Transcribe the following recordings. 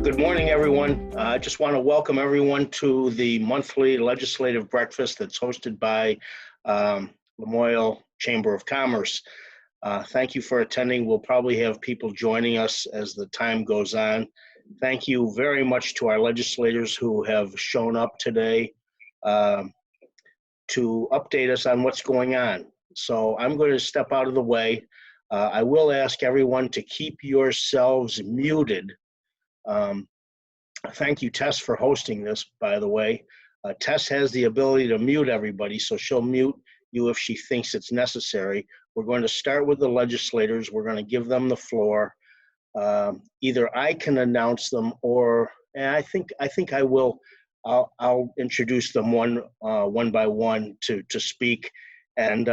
Good morning, everyone. I just want to welcome everyone to the monthly legislative breakfast that's hosted by Lamoille Chamber of Commerce. Thank you for attending. We'll probably have people joining us as the time goes on. Thank you very much to our legislators who have shown up today to update us on what's going on. So I'm going to step out of the way. I will ask everyone to keep yourselves muted. Thank you, Tess, for hosting this, by the way. Tess has the ability to mute everybody, so she'll mute you if she thinks it's necessary. We're going to start with the legislators. We're going to give them the floor. Either I can announce them, or and I think I will. I'll introduce them one by one to speak, and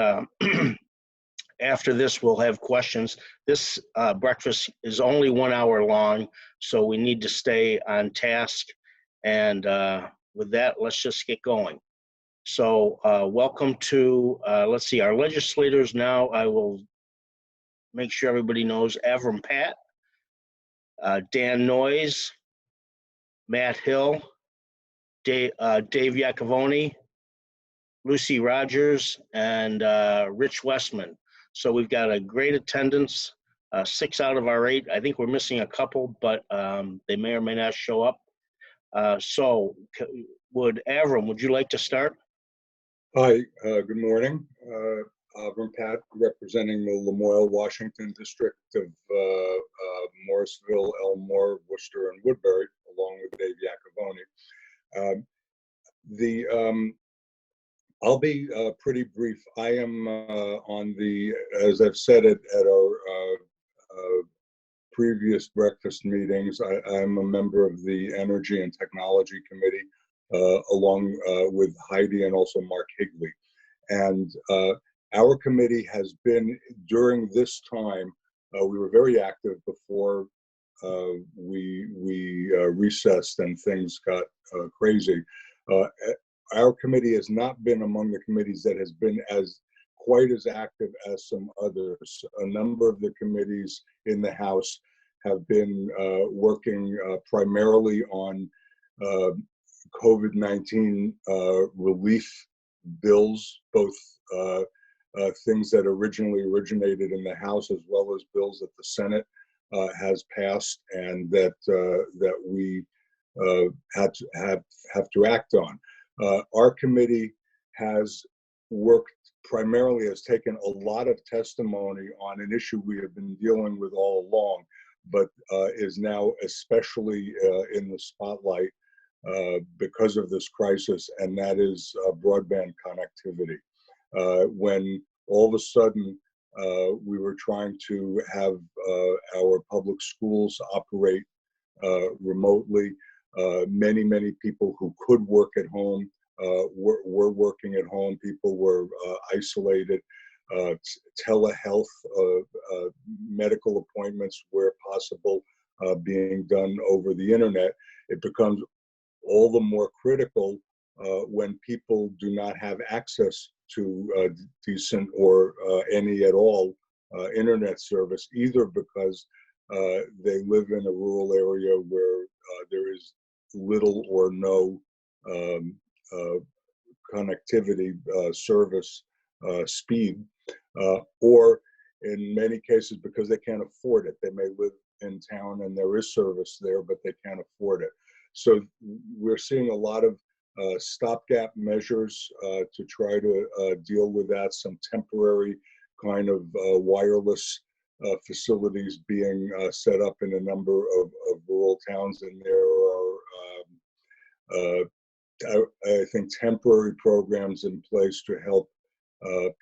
after this, we'll have questions. This breakfast is only 1 hour long, so we need to stay on task. And with that, let's just get going. So welcome to, let's see, our legislators now. I will make sure everybody knows Avram Patt, Dan Noyes, Matt Hill, Dave Yacovone, Lucy Rogers, and Rich Westman. So we've got a great attendance, 6 out of our 8. I think we're missing a couple, but they may or may not show up. So Avram, would you like to start? Hi, good morning. Avram Patt, representing the Lamoille, Washington district of Morrisville, Elmore, Worcester, and Woodbury, along with Dave Yacovone. I'll be pretty brief. I am on the, as I've said at our previous breakfast meetings, I'm a member of the Energy and Technology Committee, along with Heidi and also Mark Higley. And our committee has been, during this time, we were very active before we recessed and things got crazy. Our committee has not been among the committees that has been quite as active as some others. A number of the committees in the House have been working primarily on COVID-19 relief bills, both things that originally originated in the House as well as bills that the Senate has passed and that we have to act on. Our committee has worked primarily, has taken a lot of testimony on an issue we have been dealing with all along, but is now especially in the spotlight because of this crisis, and that is broadband connectivity. When all of a sudden we were trying to have our public schools operate remotely, many people who could work at home were working at home. People were isolated. Telehealth, medical appointments where possible being done over the internet. It becomes all the more critical when people do not have access to decent or any at all internet service, either because they live in a rural area where there is little or no connectivity service speed, or in many cases because they can't afford it. They may live in town and there is service there, but they can't afford it. So we're seeing a lot of stopgap measures to try to deal with that, some temporary kind of wireless facilities being set up in a number of rural towns, and there are I think temporary programs in place to help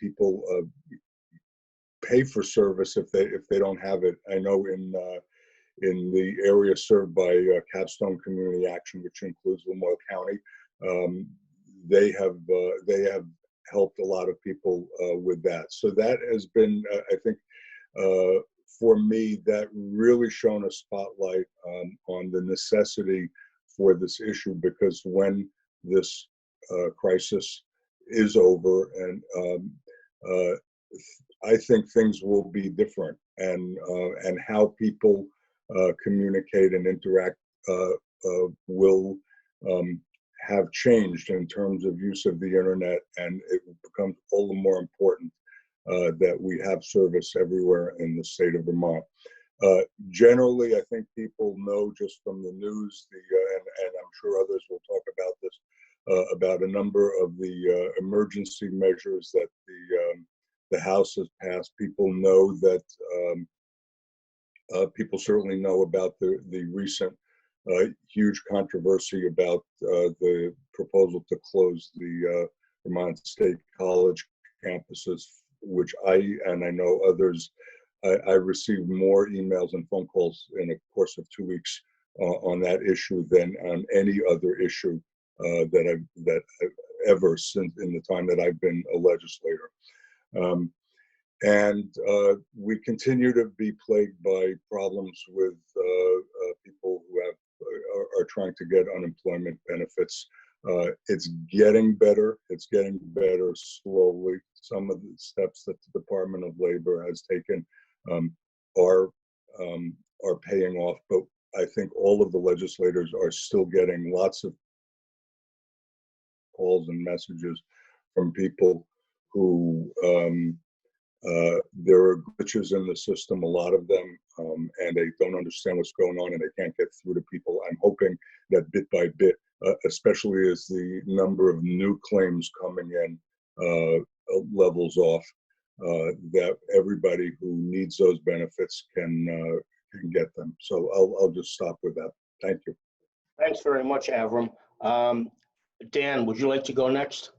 people pay for service if they don't have it. I know in the area served by Capstone Community Action, which includes Lamoille County, they have helped a lot of people with that. So that has been, I think, for me, that really shone a spotlight on the necessity for this issue, because when this crisis is over, and I think things will be different, and how people communicate and interact will have changed in terms of use of the internet, and it becomes all the more important that we have service everywhere in the state of Vermont. Generally, I think people know just from the news, and I'm sure others will talk about this, about a number of the emergency measures that the House has passed. People know that, people certainly know about the recent huge controversy about the proposal to close the Vermont State College campuses, which and I know others, I received more emails and phone calls in the course of 2 weeks on that issue than on any other issue that I've ever since in the time that I've been a legislator. And we continue to be plagued by problems with people who are trying to get unemployment benefits. It's getting better. It's getting better slowly. Some of the steps that the Department of Labor has taken are paying off, but I think all of the legislators are still getting lots of calls and messages from people who there are glitches in the system, a lot of them, and they don't understand what's going on and they can't get through to people. I'm hoping that bit by bit, especially as the number of new claims coming in levels off, that everybody who needs those benefits can get them. So I'll just stop with that. Thank you. Thanks very much, Avram. Dan, would you like to go next?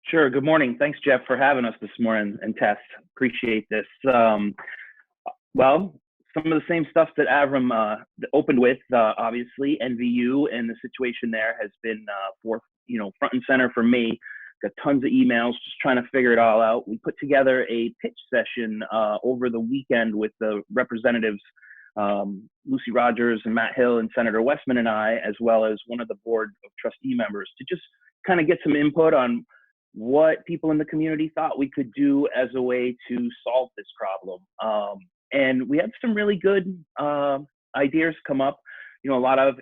Sure. Good morning. Thanks, Geoff, for having us this morning, and Tess. Appreciate this. Well, some of the same stuff that Avram opened with, obviously, NVU and the situation there has been front and center for me. Got tons of emails, just trying to figure it all out. We put together a pitch session over the weekend with the representatives, Lucy Rogers and Matt Hill and Senator Westman and I, as well as one of the board of trustee members, to just kind of get some input on what people in the community thought we could do as a way to solve this problem. And we had some really good ideas come up. A lot of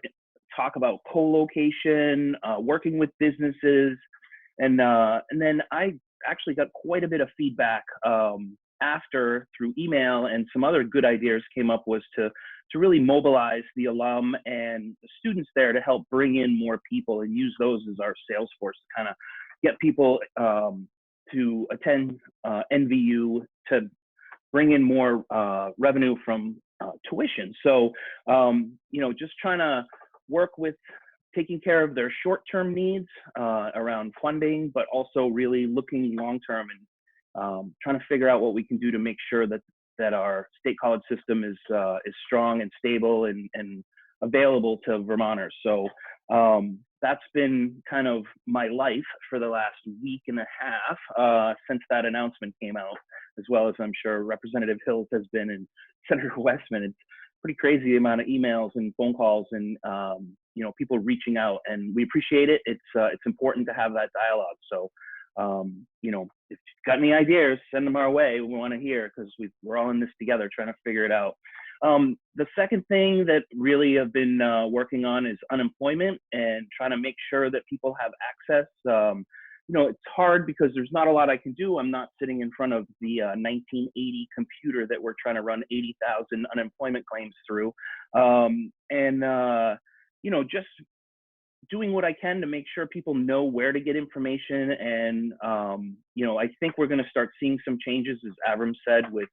talk about co-location, working with businesses, and then I actually got quite a bit of feedback after through email, and some other good ideas came up was to really mobilize the alum and the students there to help bring in more people and use those as our sales force to kind of get people to attend NVU to bring in more revenue from tuition. So, just trying to work with taking care of their short-term needs around funding, but also really looking long-term and trying to figure out what we can do to make sure that our state college system is strong and stable and available to Vermonters. So that's been kind of my life for the last week and a half since that announcement came out, as well as I'm sure Representative Hills has been and Senator Westman. It's pretty crazy the amount of emails and phone calls and people reaching out, and we appreciate it. It's important to have that dialogue. So if you've got any ideas, send them our way. We want to hear, because we're all in this together trying to figure it out. The second thing that really have been working on is unemployment and trying to make sure that people have access. It's hard because there's not a lot I can do. I'm not sitting in front of the 1980 computer that we're trying to run 80,000 unemployment claims through. Just doing what I can to make sure people know where to get information. And, I think we're going to start seeing some changes, as Avram said, with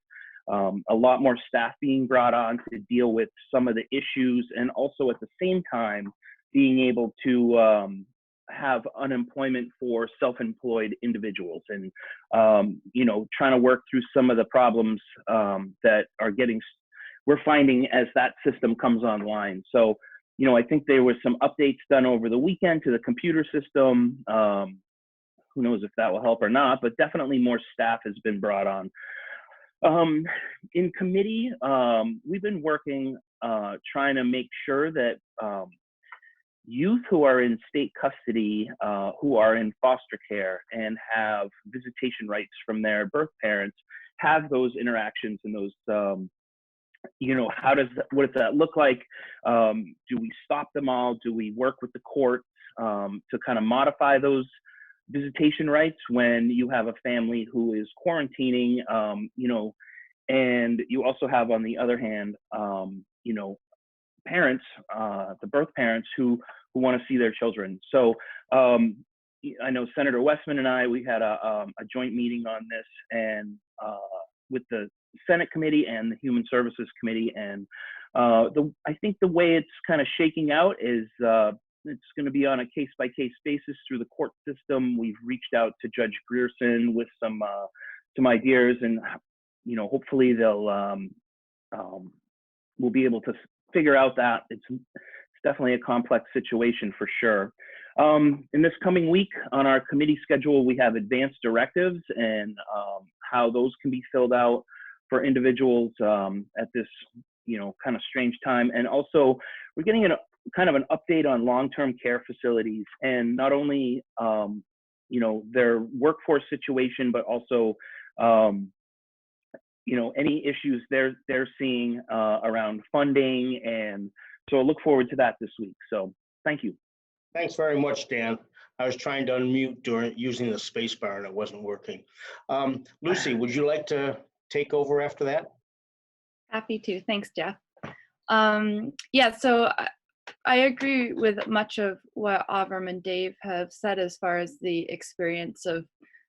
a lot more staff being brought on to deal with some of the issues, and also at the same time being able to have unemployment for self-employed individuals, and trying to work through some of the problems that we're finding as that system comes online. So I think there was some updates done over the weekend to the computer system. Who knows if that will help or not, but definitely more staff has been brought on. In committee, we've been working, trying to make sure that youth who are in state custody, who are in foster care and have visitation rights from their birth parents, have those interactions and those what does that look like? Do we stop them all? Do we work with the court to kind of modify those visitation rights when you have a family who is quarantining, and you also have, on the other hand, parents, the birth parents who want to see their children. So I know Senator Westman and I, we had a joint meeting on this, and with the Senate committee and the Human Services Committee, and I think the way it's kind of shaking out is it's going to be on a case-by-case basis through the court system. We've reached out to Judge Grierson with some ideas, and hopefully we'll be able to figure out that it's definitely a complex situation for sure. In this coming week on our committee schedule, we have advanced directives and how those can be filled out for individuals at this kind of strange time. And also we're getting kind of an update on long-term care facilities, and not only their workforce situation, but also any issues they're seeing around funding. And so I look forward to that this week. So thank you. Thanks very much, Dan. I was trying to unmute using the space bar and it wasn't working. Lucy, would you like to take over after that? Happy to. Thanks, Geoff. So I agree with much of what Avram and Dave have said as far as the experience of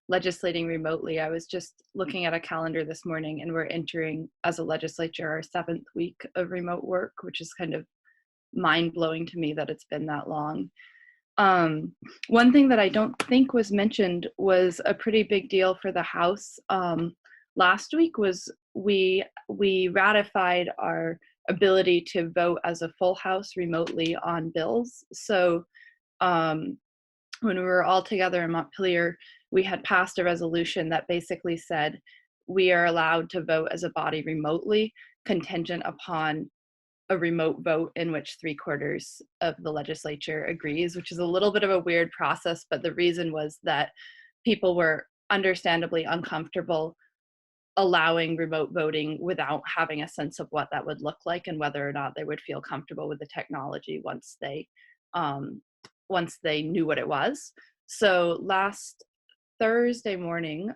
legislating remotely. I was just looking at a calendar this morning, and we're entering, as a legislature, our 7th week of remote work, which is kind of mind-blowing to me that it's been that long. One thing that I don't think was mentioned was a pretty big deal for the House last week was we ratified our ability to vote as a full House remotely on bills. So when we were all together in Montpelier, we had passed a resolution that basically said we are allowed to vote as a body remotely, contingent upon a remote vote in which 3/4 of the legislature agrees, which is a little bit of a weird process, but the reason was that people were understandably uncomfortable allowing remote voting without having a sense of what that would look like and whether or not they would feel comfortable with the technology once they knew what it was. So last Thursday morning,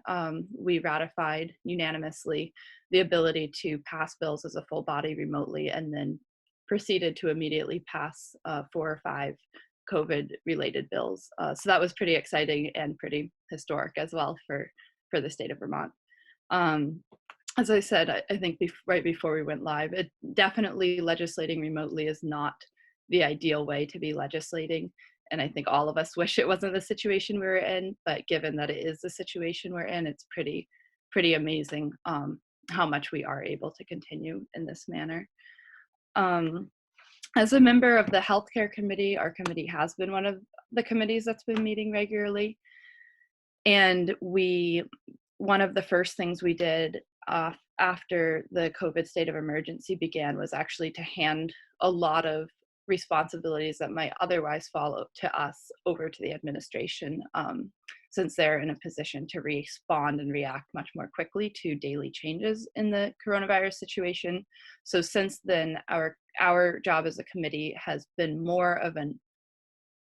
we ratified unanimously the ability to pass bills as a full body remotely, and then proceeded to immediately pass 4 or 5 COVID-related bills. So that was pretty exciting and pretty historic as well for the state of Vermont. As I said, I think right before we went live, it definitely legislating remotely is not the ideal way to be legislating. And I think all of us wish it wasn't the situation we were in, but given that it is the situation we're in, it's pretty amazing how much we are able to continue in this manner. As a member of the Healthcare Committee, our committee has been one of the committees that's been meeting regularly. And one of the first things we did after the COVID state of emergency began was actually to hand a lot of responsibilities that might otherwise fall to us over to the administration, since they're in a position to respond and react much more quickly to daily changes in the coronavirus situation. So since then, our job as a committee has been more of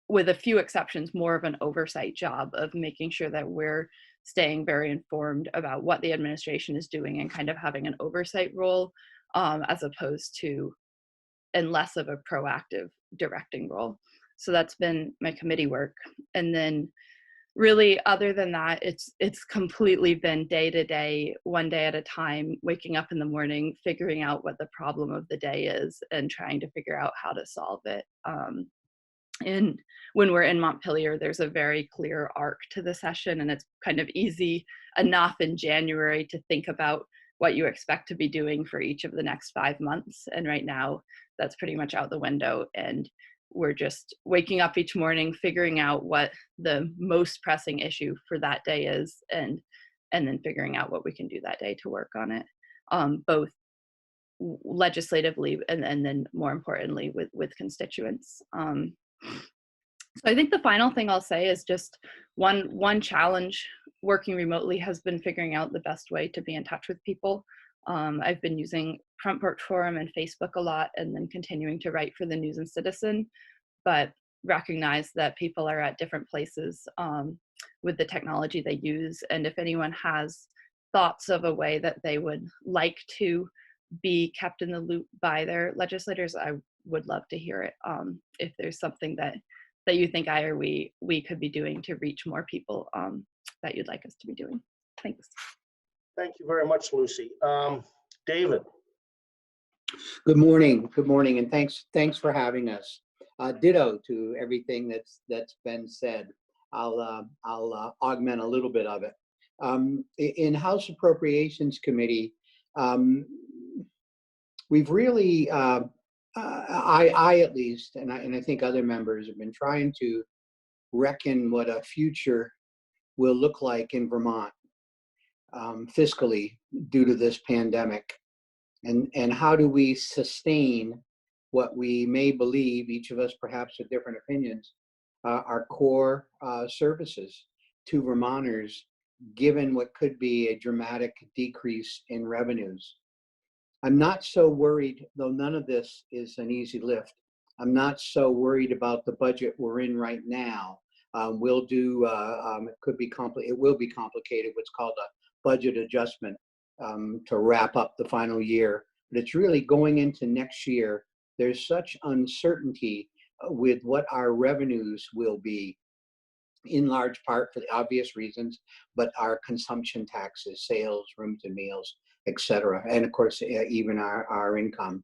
with a few exceptions, more of an oversight job of making sure that we're staying very informed about what the administration is doing and kind of having an oversight role, as opposed to and less of a proactive directing role. So that's been my committee work. And then really, other than that, it's completely been day to day, one day at a time, waking up in the morning, figuring out what the problem of the day is and trying to figure out how to solve it. And when we're in Montpelier, there's a very clear arc to the session, and it's kind of easy enough in January to think about what you expect to be doing for each of the next 5 months. And right now, that's pretty much out the window. And we're just waking up each morning, figuring out what the most pressing issue for that day is, and then figuring out what we can do that day to work on it, both legislatively and then more importantly with constituents. So I think the final thing I'll say is just one challenge working remotely has been figuring out the best way to be in touch with people. I've been using Front Porch Forum and Facebook a lot, and then continuing to write for the News and Citizen, but recognize that people are at different places with the technology they use. And if anyone has thoughts of a way that they would like to be kept in the loop by their legislators, I would love to hear it. If there's something that you think I or we could be doing to reach more people that you'd like us to be doing. Thanks. Thank you very much, Lucy. David. Good morning, and thanks for having us. Ditto to everything that's been said. I'll augment a little bit of it. In House Appropriations Committee, we've really, I at least, and I think other members have been trying to reckon what a future will look like in Vermont fiscally due to this pandemic, and how do we sustain what we may believe, each of us perhaps with different opinions, our core services to Vermonters, given what could be a dramatic decrease in revenues. I'm not so worried, though none of this is an easy lift. I'm not so worried about the budget we're in right now. We'll do, it will be complicated, what's called a budget adjustment to wrap up the final year. But it's really going into next year. There's such uncertainty with what our revenues will be, in large part for the obvious reasons, but our consumption taxes, sales, rooms and meals, etc., and of course even our income.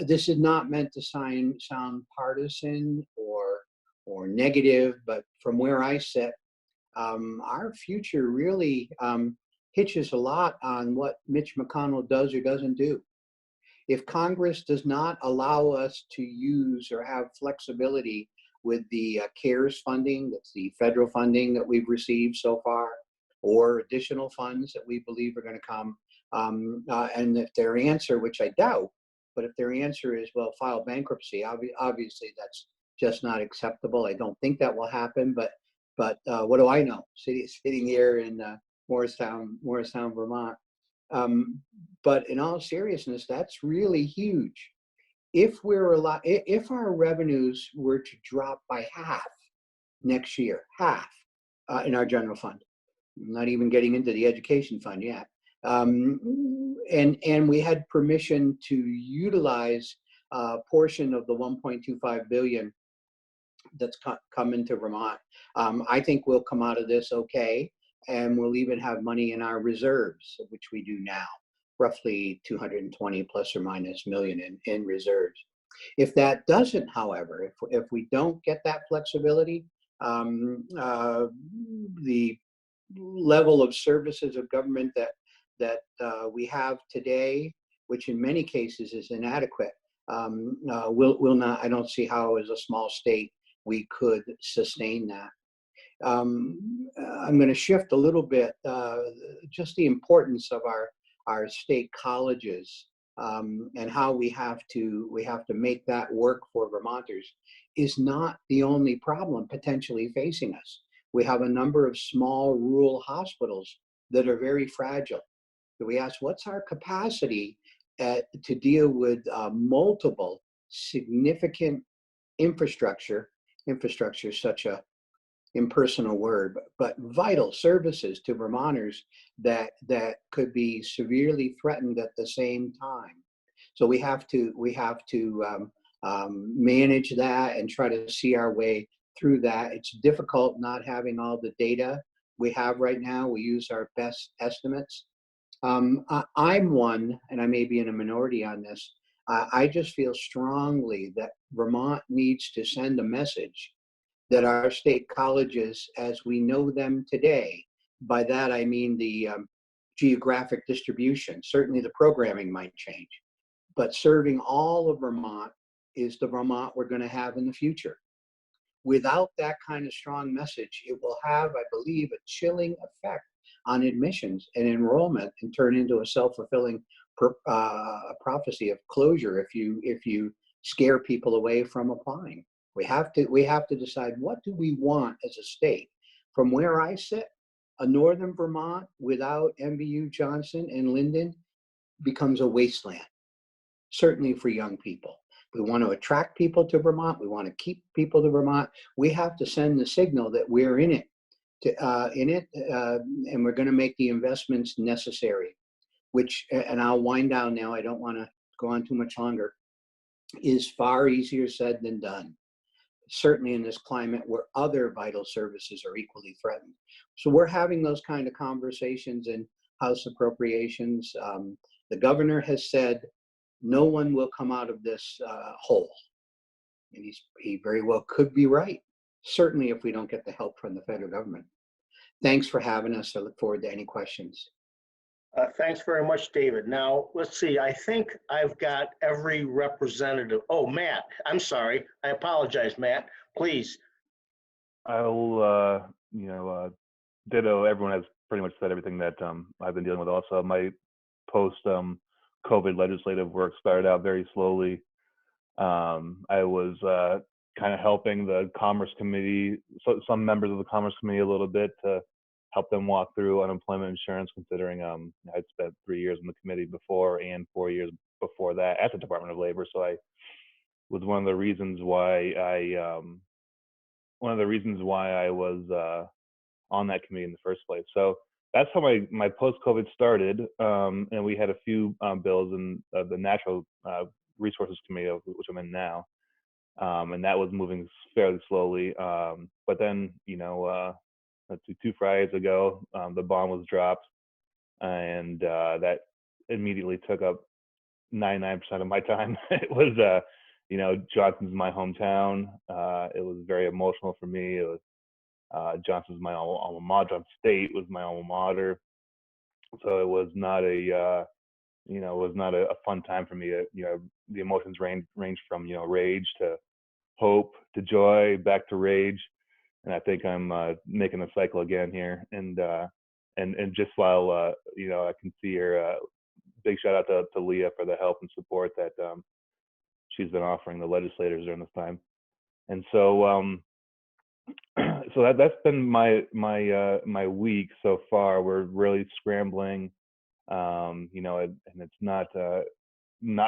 This is not meant to sound partisan or negative, but from where I sit, our future really hitches a lot on what Mitch McConnell does or doesn't do. If Congress does not allow us to use or have flexibility with the CARES funding, that's the federal funding that we've received so far, or additional funds that we believe are going to come, and if their answer, which I doubt, but if their answer is, well, file bankruptcy, obviously that's just not acceptable. I don't think that will happen, but what do I know? Sitting here in Morristown, Vermont. But in all seriousness, that's really huge. If our revenues were to drop by half next year, in our general fund, I'm not even getting into the education fund yet, and we had permission to utilize a portion of the 1.25 billion that's come into Vermont, I think we'll come out of this okay, and we'll even have money in our reserves, which we do now, roughly 220 plus or minus million in reserves. If that doesn't, however, if we don't get that flexibility, the level of services of government that we have today, which in many cases is inadequate, will not. I don't see how, as a small state, we could sustain that. I'm going to shift a little bit, just the importance of our state colleges, and how we have to make that work for Vermonters is not the only problem potentially facing us. We have a number of small rural hospitals that are very fragile. So we ask, what's our capacity to deal with multiple significant infrastructure is such a impersonal word, but vital services to Vermonters that could be severely threatened at the same time. So we have to manage that and try to see our way through that. It's difficult not having all the data we have right now. We use our best estimates. I'm one, and I may be in a minority on this. I just feel strongly that Vermont needs to send a message that our state colleges, as we know them today, by that I mean the geographic distribution, certainly the programming might change, but serving all of Vermont is the Vermont we're going to have in the future. Without that kind of strong message, it will have, I believe, a chilling effect on admissions and enrollment and turn into a self-fulfilling prophecy of closure if you scare people away from applying. We have to decide, what do we want as a state? From where I sit, A northern Vermont without MVU Johnson and Linden becomes a wasteland, certainly for young people. We want to attract people to Vermont. We want to keep people to Vermont. We have to send the signal that we're in it, and we're going to make the investments necessary, which, and I'll wind down now, I don't want to go on too much longer, is far easier said than done. Certainly in this climate where other vital services are equally threatened. So we're having those kind of conversations in House appropriations. The governor has said no one will come out of this hole. And he very well could be right, certainly if we don't get the help from the federal government. Thanks for having us. I look forward to any questions. Thanks very much, David. Now, let's see, I think I've got every representative. Oh, Matt, I'm sorry. I apologize, Matt, please. I'll, ditto, everyone has pretty much said everything that I've been dealing with also. My post-COVID legislative work started out very slowly. I was kind of helping the Commerce Committee, some members of the Commerce Committee a little bit to help them walk through unemployment insurance, considering I'd spent 3 years in the committee before and 4 years before that at the Department of Labor. So I was one of the reasons why I was on that committee in the first place. So that's how my post-COVID started, and we had a few bills in the Natural Resources Committee, which I'm in now, and that was moving fairly slowly. But then, let's see, 2 Fridays ago, the bond was dropped, and that immediately took up 99% of my time. It was, Johnson's my hometown. It was very emotional for me. It was Johnson's my alma mater. Johnson State was my alma mater. So it was not a fun time for me. The emotions range from, rage to hope to joy, back to rage. And I think I'm making a cycle again here. And just while, I can see her, big shout out to Leah for the help and support that she's been offering the legislators during this time. And so, so that's been my week so far. We're really scrambling, and it's not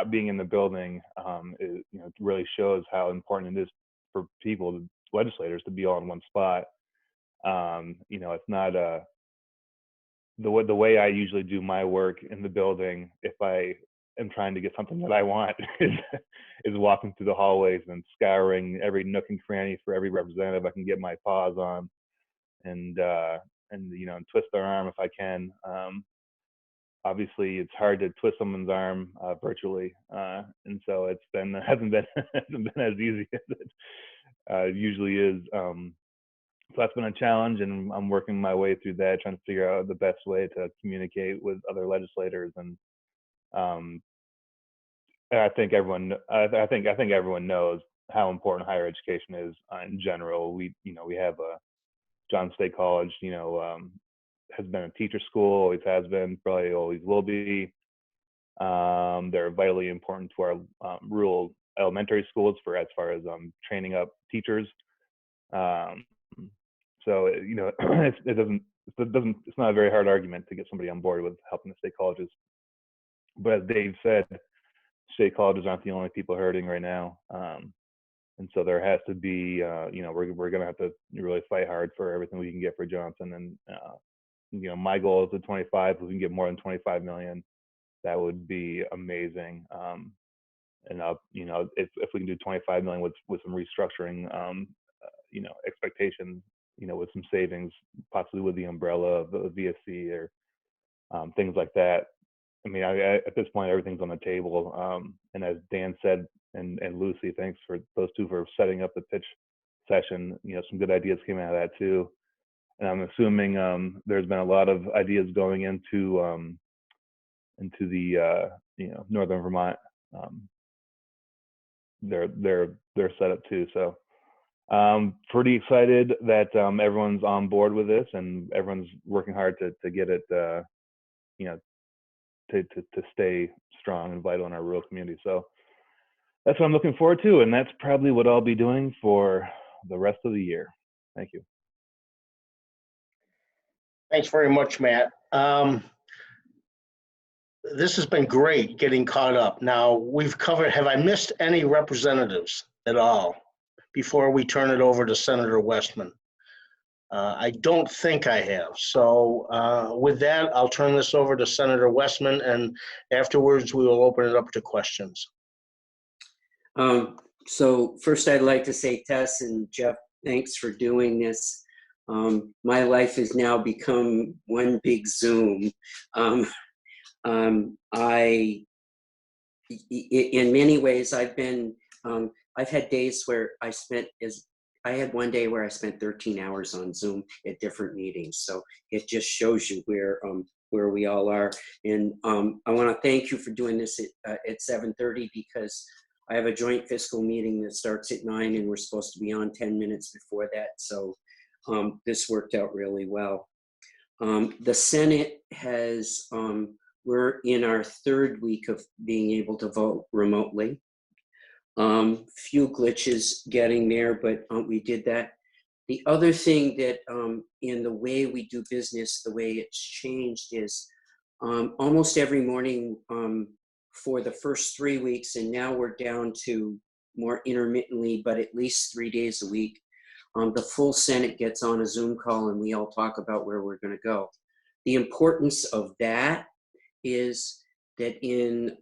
being in the building. It really shows how important it is for people, legislators, to be all in one spot. It's not the way I usually do my work in the building. If I am trying to get something that I want, is walking through the hallways and scouring every nook and cranny for every representative I can get my paws on, and twist their arm if I can. Obviously, it's hard to twist someone's arm virtually, and so hasn't been as easy as it usually is. So that's been a challenge, and I'm working my way through that, trying to figure out the best way to communicate with other legislators. And I think everyone knows how important higher education is in general. We have a Johnson State College, has been a teacher school, always has been, probably always will be. They're vitally important to our rural elementary schools as far as training up teachers. So it's not a very hard argument to get somebody on board with helping the state colleges. But as Dave said, state colleges aren't the only people hurting right now, and so there has to be, we're going to have to really fight hard for everything we can get for Johnson. And my goal is at 25. If we can get more than 25 million, that would be amazing. And if we can do 25 million with some restructuring, expectations, with some savings, possibly with the umbrella of the VSC or things like that. I mean, at this point, everything's on the table. And as Dan said, and Lucy, thanks for those two for setting up the pitch session. Some good ideas came out of that too. And I'm assuming there's been a lot of ideas going into the Northern Vermont, their setup too. So pretty excited that everyone's on board with this, and everyone's working hard to get it, to stay strong and vital in our rural community. So that's what I'm looking forward to, and that's probably what I'll be doing for the rest of the year. Thank you. Thanks very much, Matt. This has been great getting caught up. Now, we've covered, have I missed any representatives at all before we turn it over to Senator Westman? I don't think I have. So with that, I'll turn this over to Senator Westman, and afterwards we will open it up to questions. So first I'd like to say, Tess and Geoff, thanks for doing this. My life has now become one big Zoom. In many ways, I've had days where I had one day where I spent 13 hours on Zoom at different meetings. So it just shows you where we all are. And I want to thank you for doing this at 7:30, because I have a joint fiscal meeting that starts at 9 and we're supposed to be on 10 minutes before that. So this worked out really well. The Senate has, we're in our third week of being able to vote remotely. Few glitches getting there, but we did that. The other thing that in the way we do business, the way it's changed is almost every morning for the first 3 weeks, and now we're down to more intermittently, but at least 3 days a week, the full Senate gets on a Zoom call and we all talk about where we're going to go. The importance of that is that in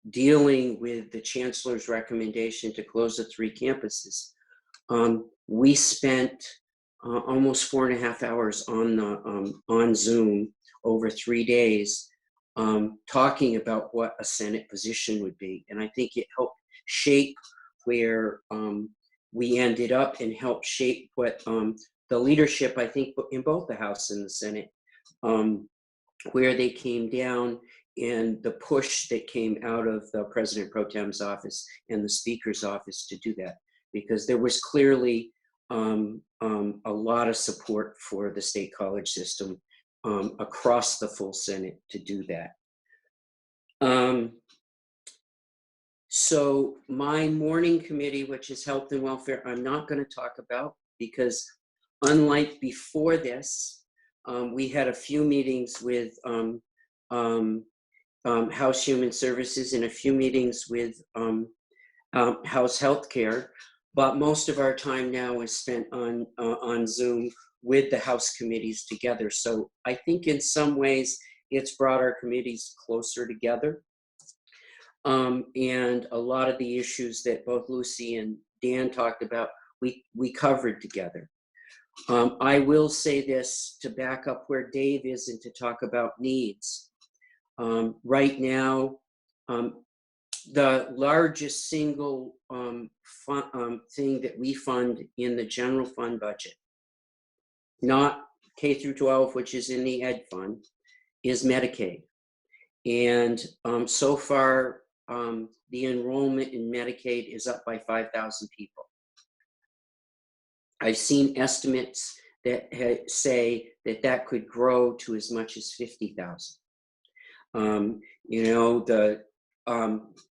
dealing with the Chancellor's recommendation to close the 3 campuses, we spent almost 4.5 hours on Zoom over 3 days talking about what a Senate position would be. And I think it helped shape where we ended up and helped shape what the leadership, I think, in both the House and the Senate, where they came down, and the push that came out of the President Pro Tem's office and the Speaker's office to do that, because there was clearly a lot of support for the state college system across the full Senate to do that. So my morning committee, which is health and welfare, I'm not going to talk about, because unlike before this, we had a few meetings with House Human Services and a few meetings with House Healthcare, but most of our time now is spent on Zoom with the House committees together. So I think in some ways it's brought our committees closer together. And a lot of the issues that both Lucy and Dan talked about, we covered together. I will say this to back up where Dave is and to talk about needs. Right now, the largest single thing that we fund in the general fund budget, not K through 12, which is in the Ed Fund, is Medicaid. And so far, the enrollment in Medicaid is up by 5,000 people. I've seen estimates that say that could grow to as much as 50,000. You know,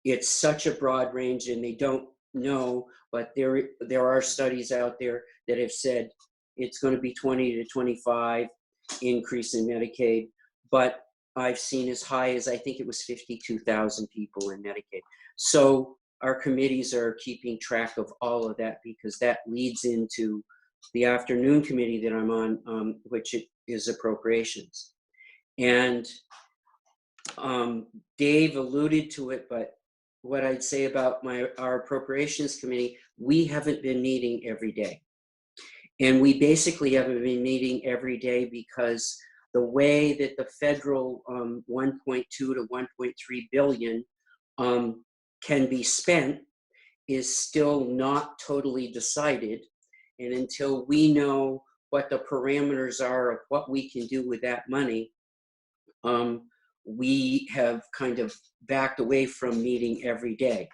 it's such a broad range, and they don't know, but there are studies out there that have said it's going to be 20 to 25 increase in Medicaid, but I've seen as high as, I think it was 52,000 people in Medicaid. So our committees are keeping track of all of that, because that leads into the afternoon committee that I'm on, which is appropriations. And Dave alluded to it, but what I'd say about our appropriations committee, we haven't been meeting every day. And we basically haven't been meeting every day because the way that the federal 1.2 to 1.3 billion can be spent is still not totally decided. And until we know what the parameters are of what we can do with that money, we have kind of backed away from meeting every day.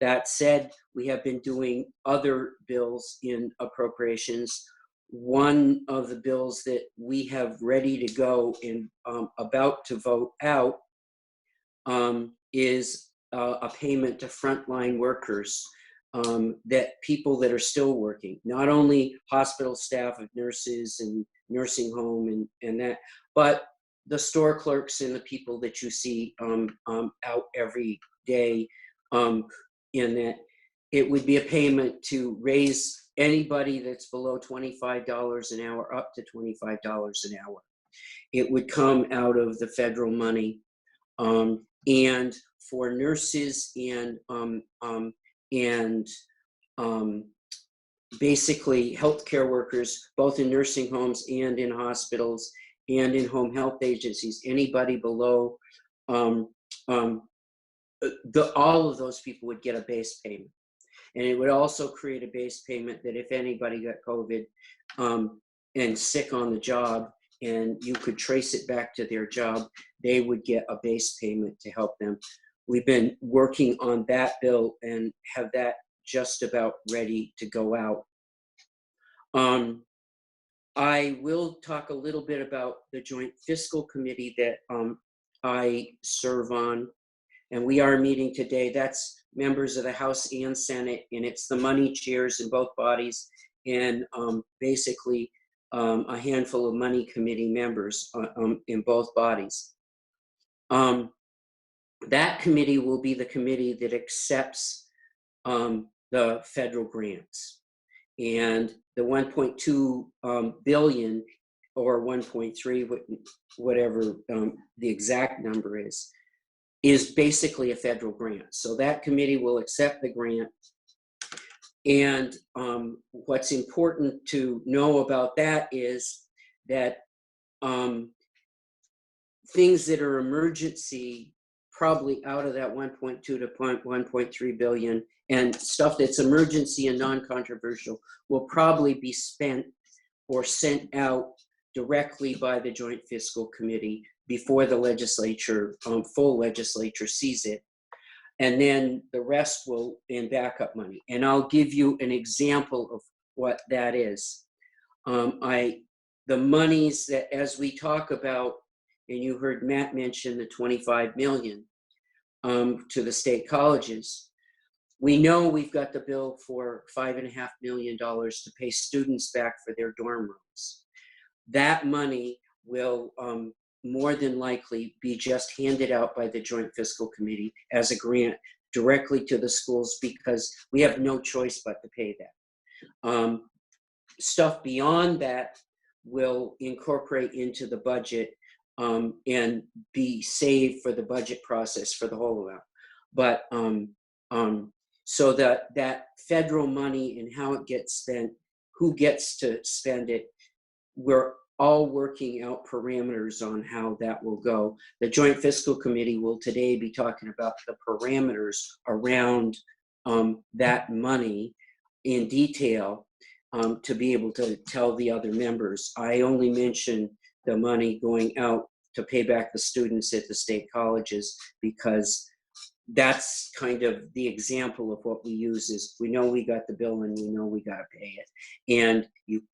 That said, we have been doing other bills in appropriations. One of the bills that we have ready to go and about to vote out is a payment to frontline workers, that people that are still working, not only hospital staff of nurses and nursing home and that. But the store clerks and the people that you see out every day, in that, it would be a payment to raise anybody that's below $25 an hour up to $25 an hour. It would come out of the federal money, and for nurses and basically healthcare workers, both in nursing homes and in hospitals and in home health agencies, anybody below, all of those people would get a base payment. And it would also create a base payment that if anybody got COVID and sick on the job, and you could trace it back to their job, they would get a base payment to help them. We've been working on that bill and have that just about ready to go out. I will talk a little bit about the Joint Fiscal Committee that I serve on, and we are meeting today. That's members of the House and Senate, and it's the money chairs in both bodies, and basically a handful of money committee members in both bodies. That committee will be the committee that accepts the federal grants, and the 1.2 billion or 1.3, whatever the exact number is basically a federal grant. So that committee will accept the grant. And what's important to know about that is that things that are emergency, probably out of that 1.2 to 1.3 billion, and stuff that's emergency and non-controversial will probably be spent or sent out directly by the Joint Fiscal Committee before the legislature, full legislature sees it. And then the rest will in backup money. And I'll give you an example of what that is. The monies that, as we talk about, and you heard Matt mention the 25 million to the state colleges. We know we've got the bill for $5.5 million to pay students back for their dorm rooms. That money will more than likely be just handed out by the Joint Fiscal Committee as a grant directly to the schools, because we have no choice but to pay that. Stuff beyond that will incorporate into the budget and be saved for the budget process for the whole amount. But so that federal money and how it gets spent, who gets to spend it, we're all working out parameters on how that will go. The Joint Fiscal Committee will today be talking about the parameters around that money in detail to be able to tell the other members. I only mentioned the money going out to pay back the students at the state colleges because that's kind of the example of what we use. Is we know we got the bill and we know we got to pay it, and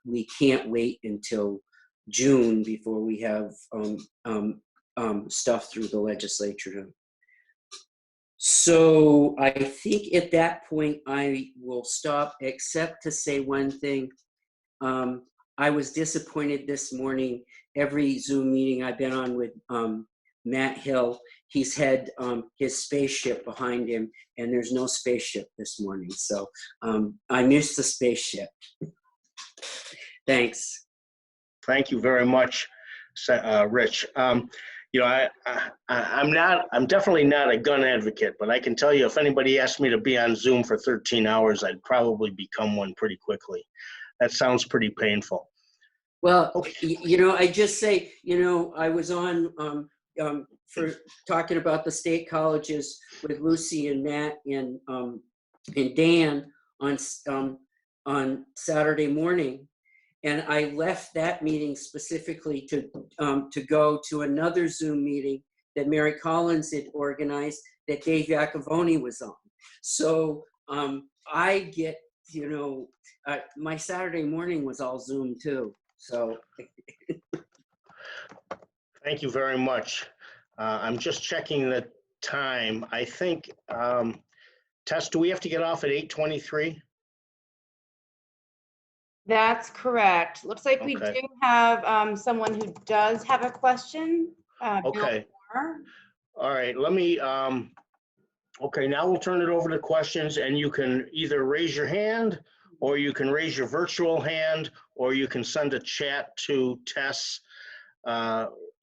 we can't wait until June before we have stuff through the legislature. So I think at that point I will stop, except to say one thing. I was disappointed this morning. Every Zoom meeting I've been on with Matt Hill, he's had his spaceship behind him, and there's no spaceship this morning. So I missed the spaceship. Thanks. Thank you very much, Rich. You know, I'm definitely not a gun advocate, but I can tell you if anybody asked me to be on Zoom for 13 hours, I'd probably become one pretty quickly. That sounds pretty painful. Well, you know, I just say, you know, I was on for talking about the state colleges with Lucy and Matt and Dan on Saturday morning. And I left that meeting specifically to go to another Zoom meeting that Mary Collins had organized that Dave Yacovone was on. So I get, you know, my Saturday morning was all Zoom too. So Thank you very much. I'm just checking the time. I think, Tess, do we have to get off at 8:23? That's correct. Looks like we Okay. do have someone who does have a question. Bill Okay. Moore. All right, let me, okay, now we'll turn it over to questions, and you can either raise your hand, or you can raise your virtual hand, or you can send a chat to Tess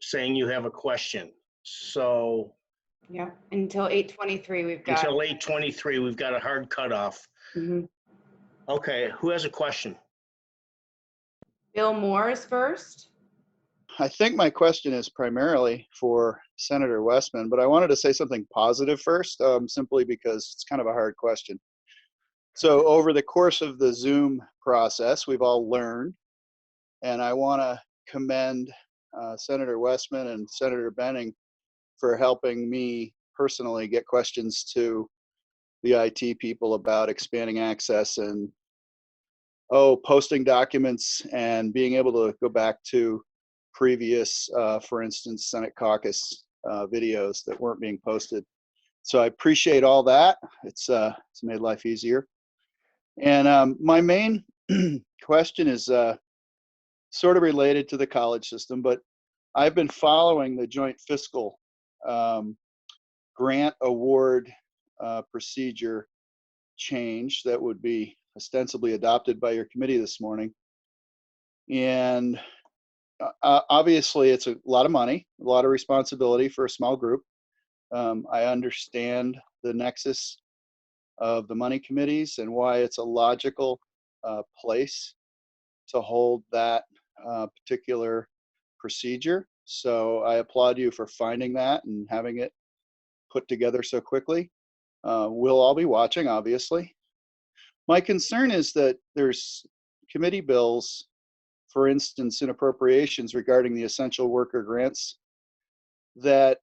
saying you have a question. So Yeah, until 8:23 we've got. until 8:23, we've got a hard cutoff. Mhm. Okay, who has a question? Bill Moore is first. I think my question is primarily for Senator Westman, but I wanted to say something positive first, simply because it's kind of a hard question. So over the course of the Zoom process, we've all learned, and I want to commend Senator Westman and Senator Benning for helping me personally get questions to the IT people about expanding access and posting documents and being able to go back to previous, for instance, Senate caucus videos that weren't being posted. So I appreciate all that. It's made life easier. And my main question is sort of related to the college system, but I've been following the joint fiscal grant award procedure change that would be ostensibly adopted by your committee this morning. And obviously, it's a lot of money, a lot of responsibility for a small group. I understand the nexus of the money committees and why it's a logical place to hold that particular procedure. So I applaud you for finding that and having it put together so quickly. We'll all be watching, obviously. My concern is that there's committee bills, for instance, in appropriations regarding the essential worker grants, that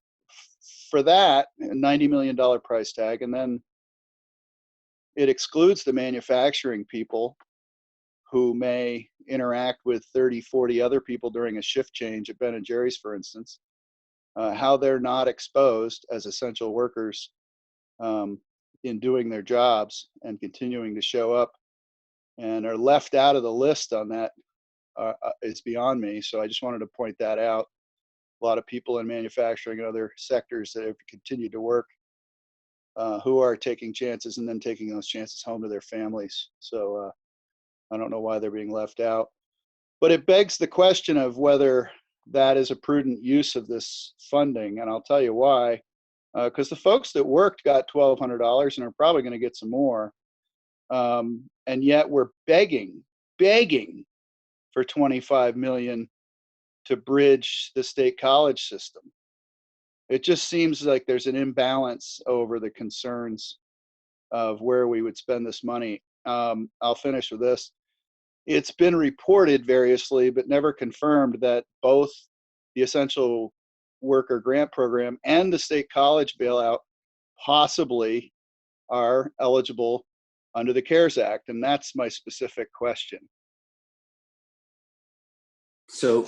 for that, a $90 million price tag, and then it excludes the manufacturing people who may interact with 30, 40 other people during a shift change at Ben & Jerry's, for instance, how they're not exposed as essential workers in doing their jobs and continuing to show up and are left out of the list on that is beyond me. So I just wanted to point that out. A lot of people in manufacturing and other sectors that have continued to work who are taking chances and then taking those chances home to their families. So I don't know why they're being left out. But it begs the question of whether that is a prudent use of this funding. And I'll tell you why. Because the folks that worked got $1,200 and are probably going to get some more. And yet we're begging for $25 million to bridge the state college system. It just seems like there's an imbalance over the concerns of where we would spend this money. I'll finish with this. It's been reported variously, but never confirmed, that both the essential worker grant program and the state college bailout possibly are eligible under the CARES Act. And that's my specific question. So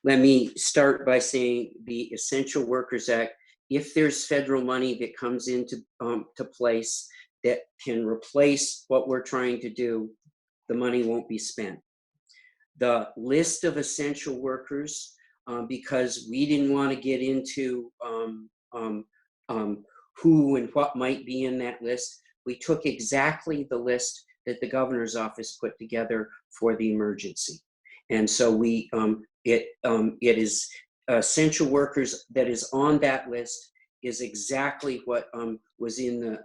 let me start by saying the Essential Workers Act, if there's federal money that comes into to place that can replace what we're trying to do, the money won't be spent. The list of essential workers, because we didn't want to get into who and what might be in that list, we took exactly the list that the governor's office put together for the emergency. And so we, it is essential workers that is on that list is exactly what was in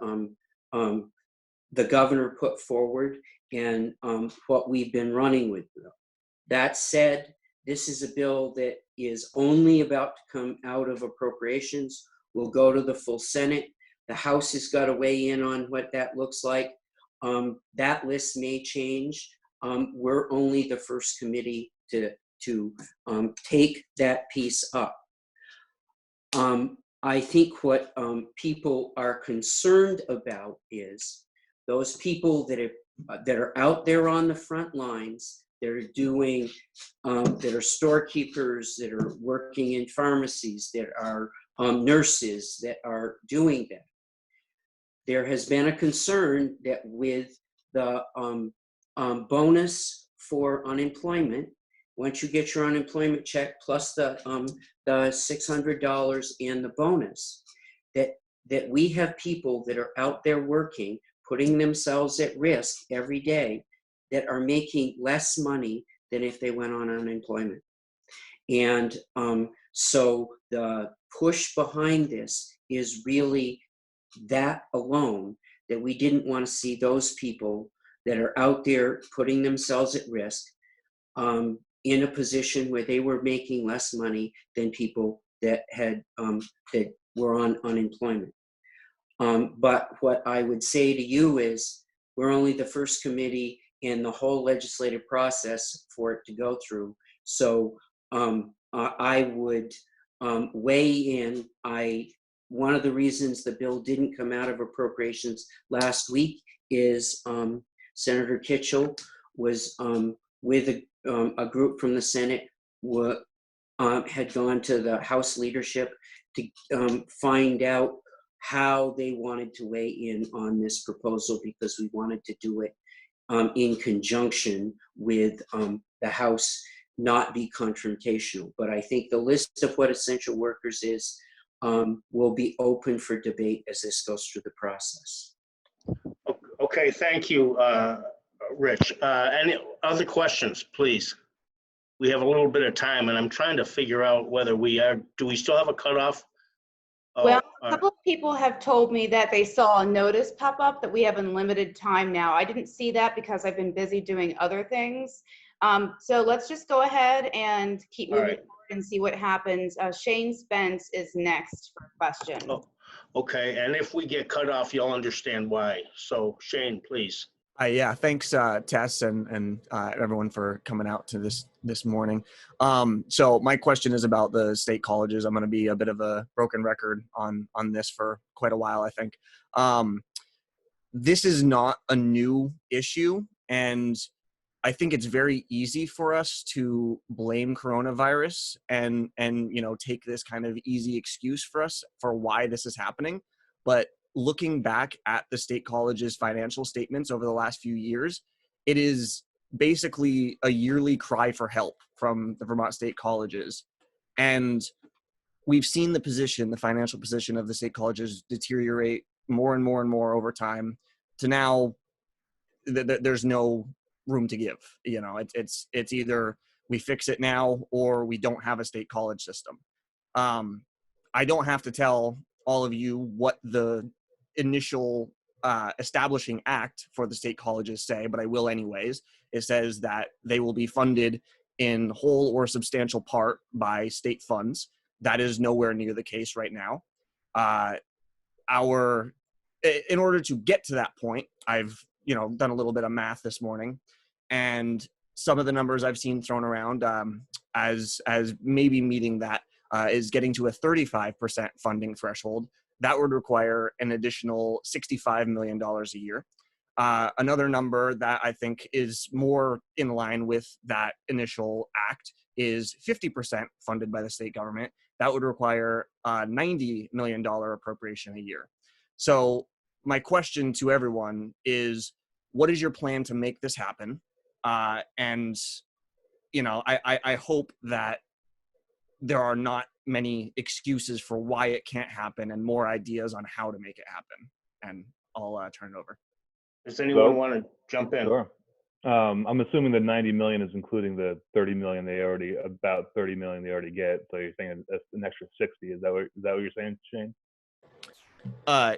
the governor put forward and what we've been running with. That said, this is a bill that is only about to come out of appropriations, will go to the full Senate. The House has got to weigh in on what that looks like. That list may change. We're only the first committee to take that piece up. I think what people are concerned about is those people that are out there on the front lines, that are doing, that are storekeepers, that are working in pharmacies, that are nurses that are doing that. There has been a concern that with the bonus for unemployment. Once you get your unemployment check plus the $600 in the bonus, that we have people that are out there working, putting themselves at risk every day, that are making less money than if they went on unemployment. And so the push behind this is really that alone, that we didn't want to see those people that are out there putting themselves at risk in a position where they were making less money than people that had that were on unemployment. But what I would say to you is, we're only the first committee in the whole legislative process for it to go through. So I would weigh in. One of the reasons the bill didn't come out of appropriations last week is Senator Kitchell was with a group from the Senate, had gone to the House leadership to find out how they wanted to weigh in on this proposal, because we wanted to do it in conjunction with the House, not be confrontational. But I think the list of what essential workers is will be open for debate as this goes through the process. Okay, thank you, Rich. Any other questions, please? We have a little bit of time, and I'm trying to figure out whether do we still have a cutoff? Well, a couple of people have told me that they saw a notice pop up that we have unlimited time now. I didn't see that because I've been busy doing other things. So let's just go ahead and keep moving forward and see what happens. Shane Spence is next for a question. Oh, okay, and if we get cut off, you'll understand why. So Shane, please. Yeah, thanks, Tess, and everyone for coming out to this morning. So my question is about the state colleges. I'm going to be a bit of a broken record on this for quite a while, I think. This is not a new issue, and I think it's very easy for us to blame coronavirus and take this kind of easy excuse for us for why this is happening. But looking back at the state college's financial statements over the last few years, it is basically a yearly cry for help from the Vermont state colleges. And we've seen the financial position of the state colleges deteriorate more and more and more over time to now there's no room to give. It's either we fix it now or we don't have a state college system. I don't have to tell all of you what the initial establishing act for the state colleges say, but I will anyways. It says that they will be funded in whole or substantial part by state funds. That is nowhere near the case right now. In order to get to that point, I've done a little bit of math this morning, and some of the numbers I've seen thrown around as maybe meeting that is getting to a 35% funding threshold. That would require an additional $65 million a year. Another number that I think is more in line with that initial act is 50% funded by the state government. That would require a $90 million appropriation a year. So my question to everyone is, what is your plan to make this happen? And I hope that there are not many excuses for why it can't happen and more ideas on how to make it happen. And I'll turn it over. Does anyone want to jump in? Sure. I'm assuming the 90 million is including the 30 million they already get. So you're saying an extra 60. Is that what you're saying, Shane?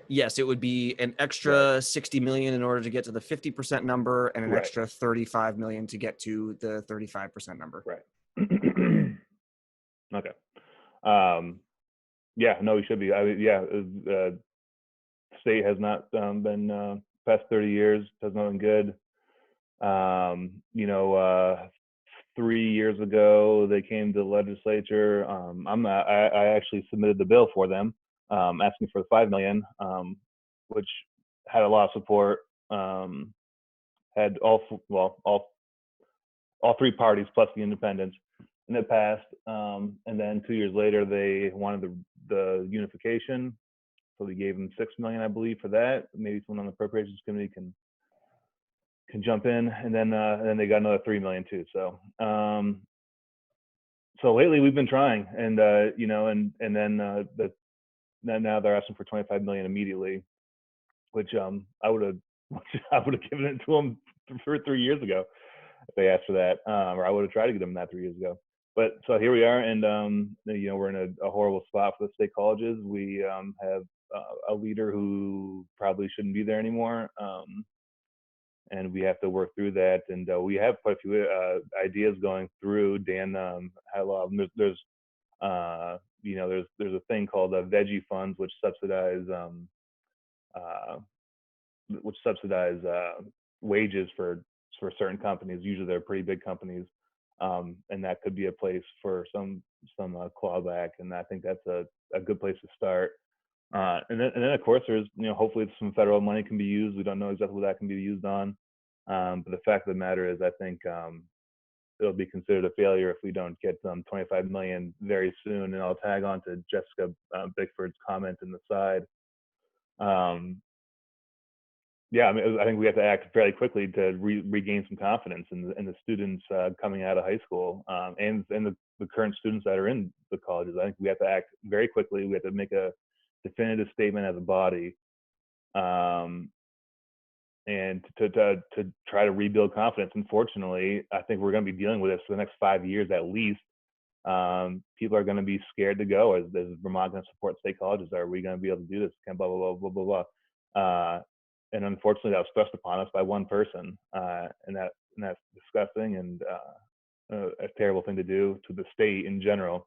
Yes, it would be an extra 60 million in order to get to the 50% number, and an extra 35 million to get to the 35% number. Right. Okay. Yeah, no, we should be. State has not been past 30 years, has not been good. 3 years ago, they came to the legislature. I actually submitted the bill for them, asking for the 5 million, which had a lot of support. Had all three parties plus the independents, and it passed. And then 2 years later, they wanted the unification, so we gave them 6 million, I believe, for that. Maybe someone on the appropriations committee can can jump in, and then they got another 3 million too. So so lately we've been trying, and you know, and then now they're asking for 25 million immediately, which I would have given it to them for 3 years ago if they asked for that, or I would have tried to get them that 3 years ago. But so here we are, and you know, we're in a horrible spot for the state colleges. We have a leader who probably shouldn't be there anymore, and we have to work through that. And we have quite a few ideas going through. Dan had a lot of them. There's you know, there's a thing called veggie funds, which subsidize wages for certain companies. Usually they're pretty big companies, and that could be a place for some clawback. And I think that's a good place to start. And then of course there's, you know, hopefully some federal money can be used. We don't know exactly what that can be used on, but the fact of the matter is, I think it'll be considered a failure if we don't get 25 million very soon. And I'll tag on to Jessica Bickford's comment in the side. Yeah, I mean, I think we have to act fairly quickly to regain some confidence in the students coming out of high school, and the current students that are in the colleges. I think we have to act very quickly. We have to make a definitive statement as a body, and to try to rebuild confidence. Unfortunately, I think we're going to be dealing with this for the next 5 years at least. People are going to be scared to go. Is Vermont going to support state colleges? Are we going to be able to do this? Blah blah blah blah blah blah. And unfortunately, that was thrust upon us by one person, and that's disgusting and a terrible thing to do to the state in general.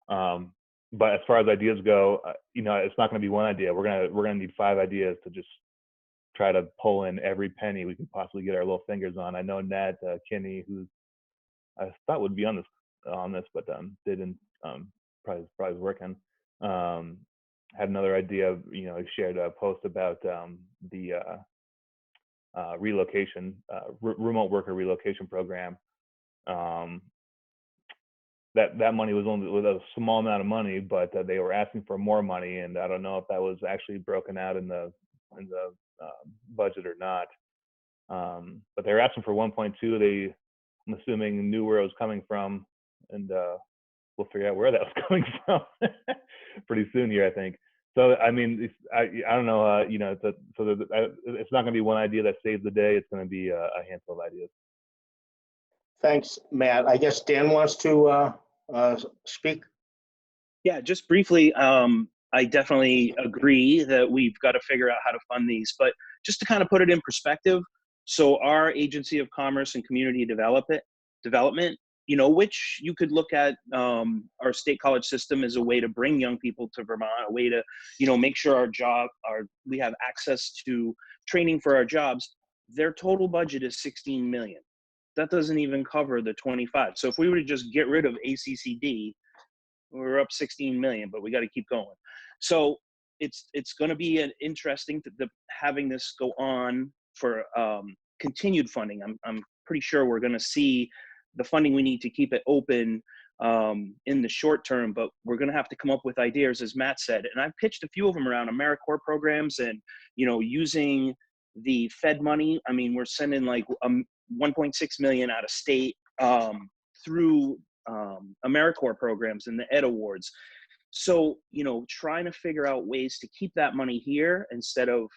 But as far as ideas go, you know, it's not going to be one idea. We're gonna need 5 ideas to just try to pull in every penny we can possibly get our little fingers on. I know Nat Kinney, who I thought would be on this, but didn't. Probably working. Had another idea. You know, he shared a post about the relocation, remote worker relocation program. That money was a small amount of money, but they were asking for more money, and I don't know if that was actually broken out in the budget or not. But they were asking for 1.2. I'm assuming knew where it was coming from, and we'll figure out where that was coming from pretty soon here, I think. So I mean, I don't know, you know, it's not going to be one idea that saves the day. It's going to be a handful of ideas. Thanks, Matt. I guess Dan wants to speak. Yeah, just briefly, I definitely agree that we've got to figure out how to fund these, but just to kind of put it in perspective, so our Agency of Commerce and Community Development, you know, which you could look at our state college system as a way to bring young people to Vermont, a way to, you know, make sure we have access to training for our jobs. Their total budget is 16 million. That doesn't even cover the 25. So if we were to just get rid of ACCD, we're up 16 million, but we got to keep going. So it's going to be an interesting having this go on for continued funding. I'm pretty sure we're going to see the funding we need to keep it open in the short term, but we're going to have to come up with ideas, as Matt said. And I've pitched a few of them around AmeriCorps programs and, you know, using the Fed money. I mean, we're sending like 1.6 million out of state through AmeriCorps programs and the Ed Awards. So, you know, trying to figure out ways to keep that money here instead of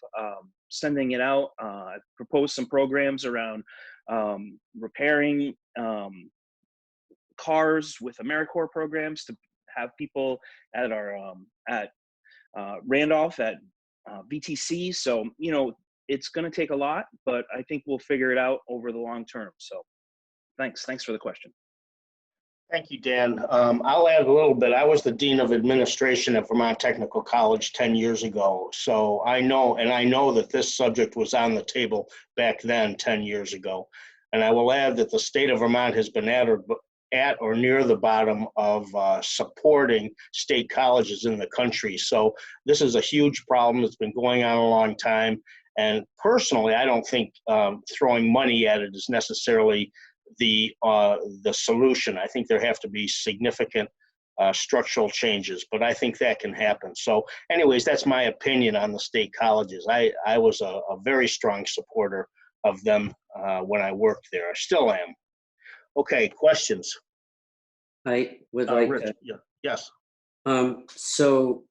sending it out. I've proposed some programs around repairing cars with AmeriCorps programs to have people at our Randolph at VTC. So, you know, it's going to take a lot, but I think we'll figure it out over the long term. So thanks for the question. Thank you, Dan. I'll add a little bit. I was the Dean of Administration at Vermont Technical College 10 years ago. So I know that this subject was on the table back then, 10 years ago. And I will add that the state of Vermont has been at or near the bottom of supporting state colleges in the country. So this is a huge problem that's been going on a long time. And personally, I don't think throwing money at it is necessarily the solution. I think there have to be significant structural changes, but I think that can happen. So anyways, that's my opinion on the state colleges. I was a very strong supporter of them when I worked there. I still am. Okay, questions? I would like Rich, to, yeah. Yes. so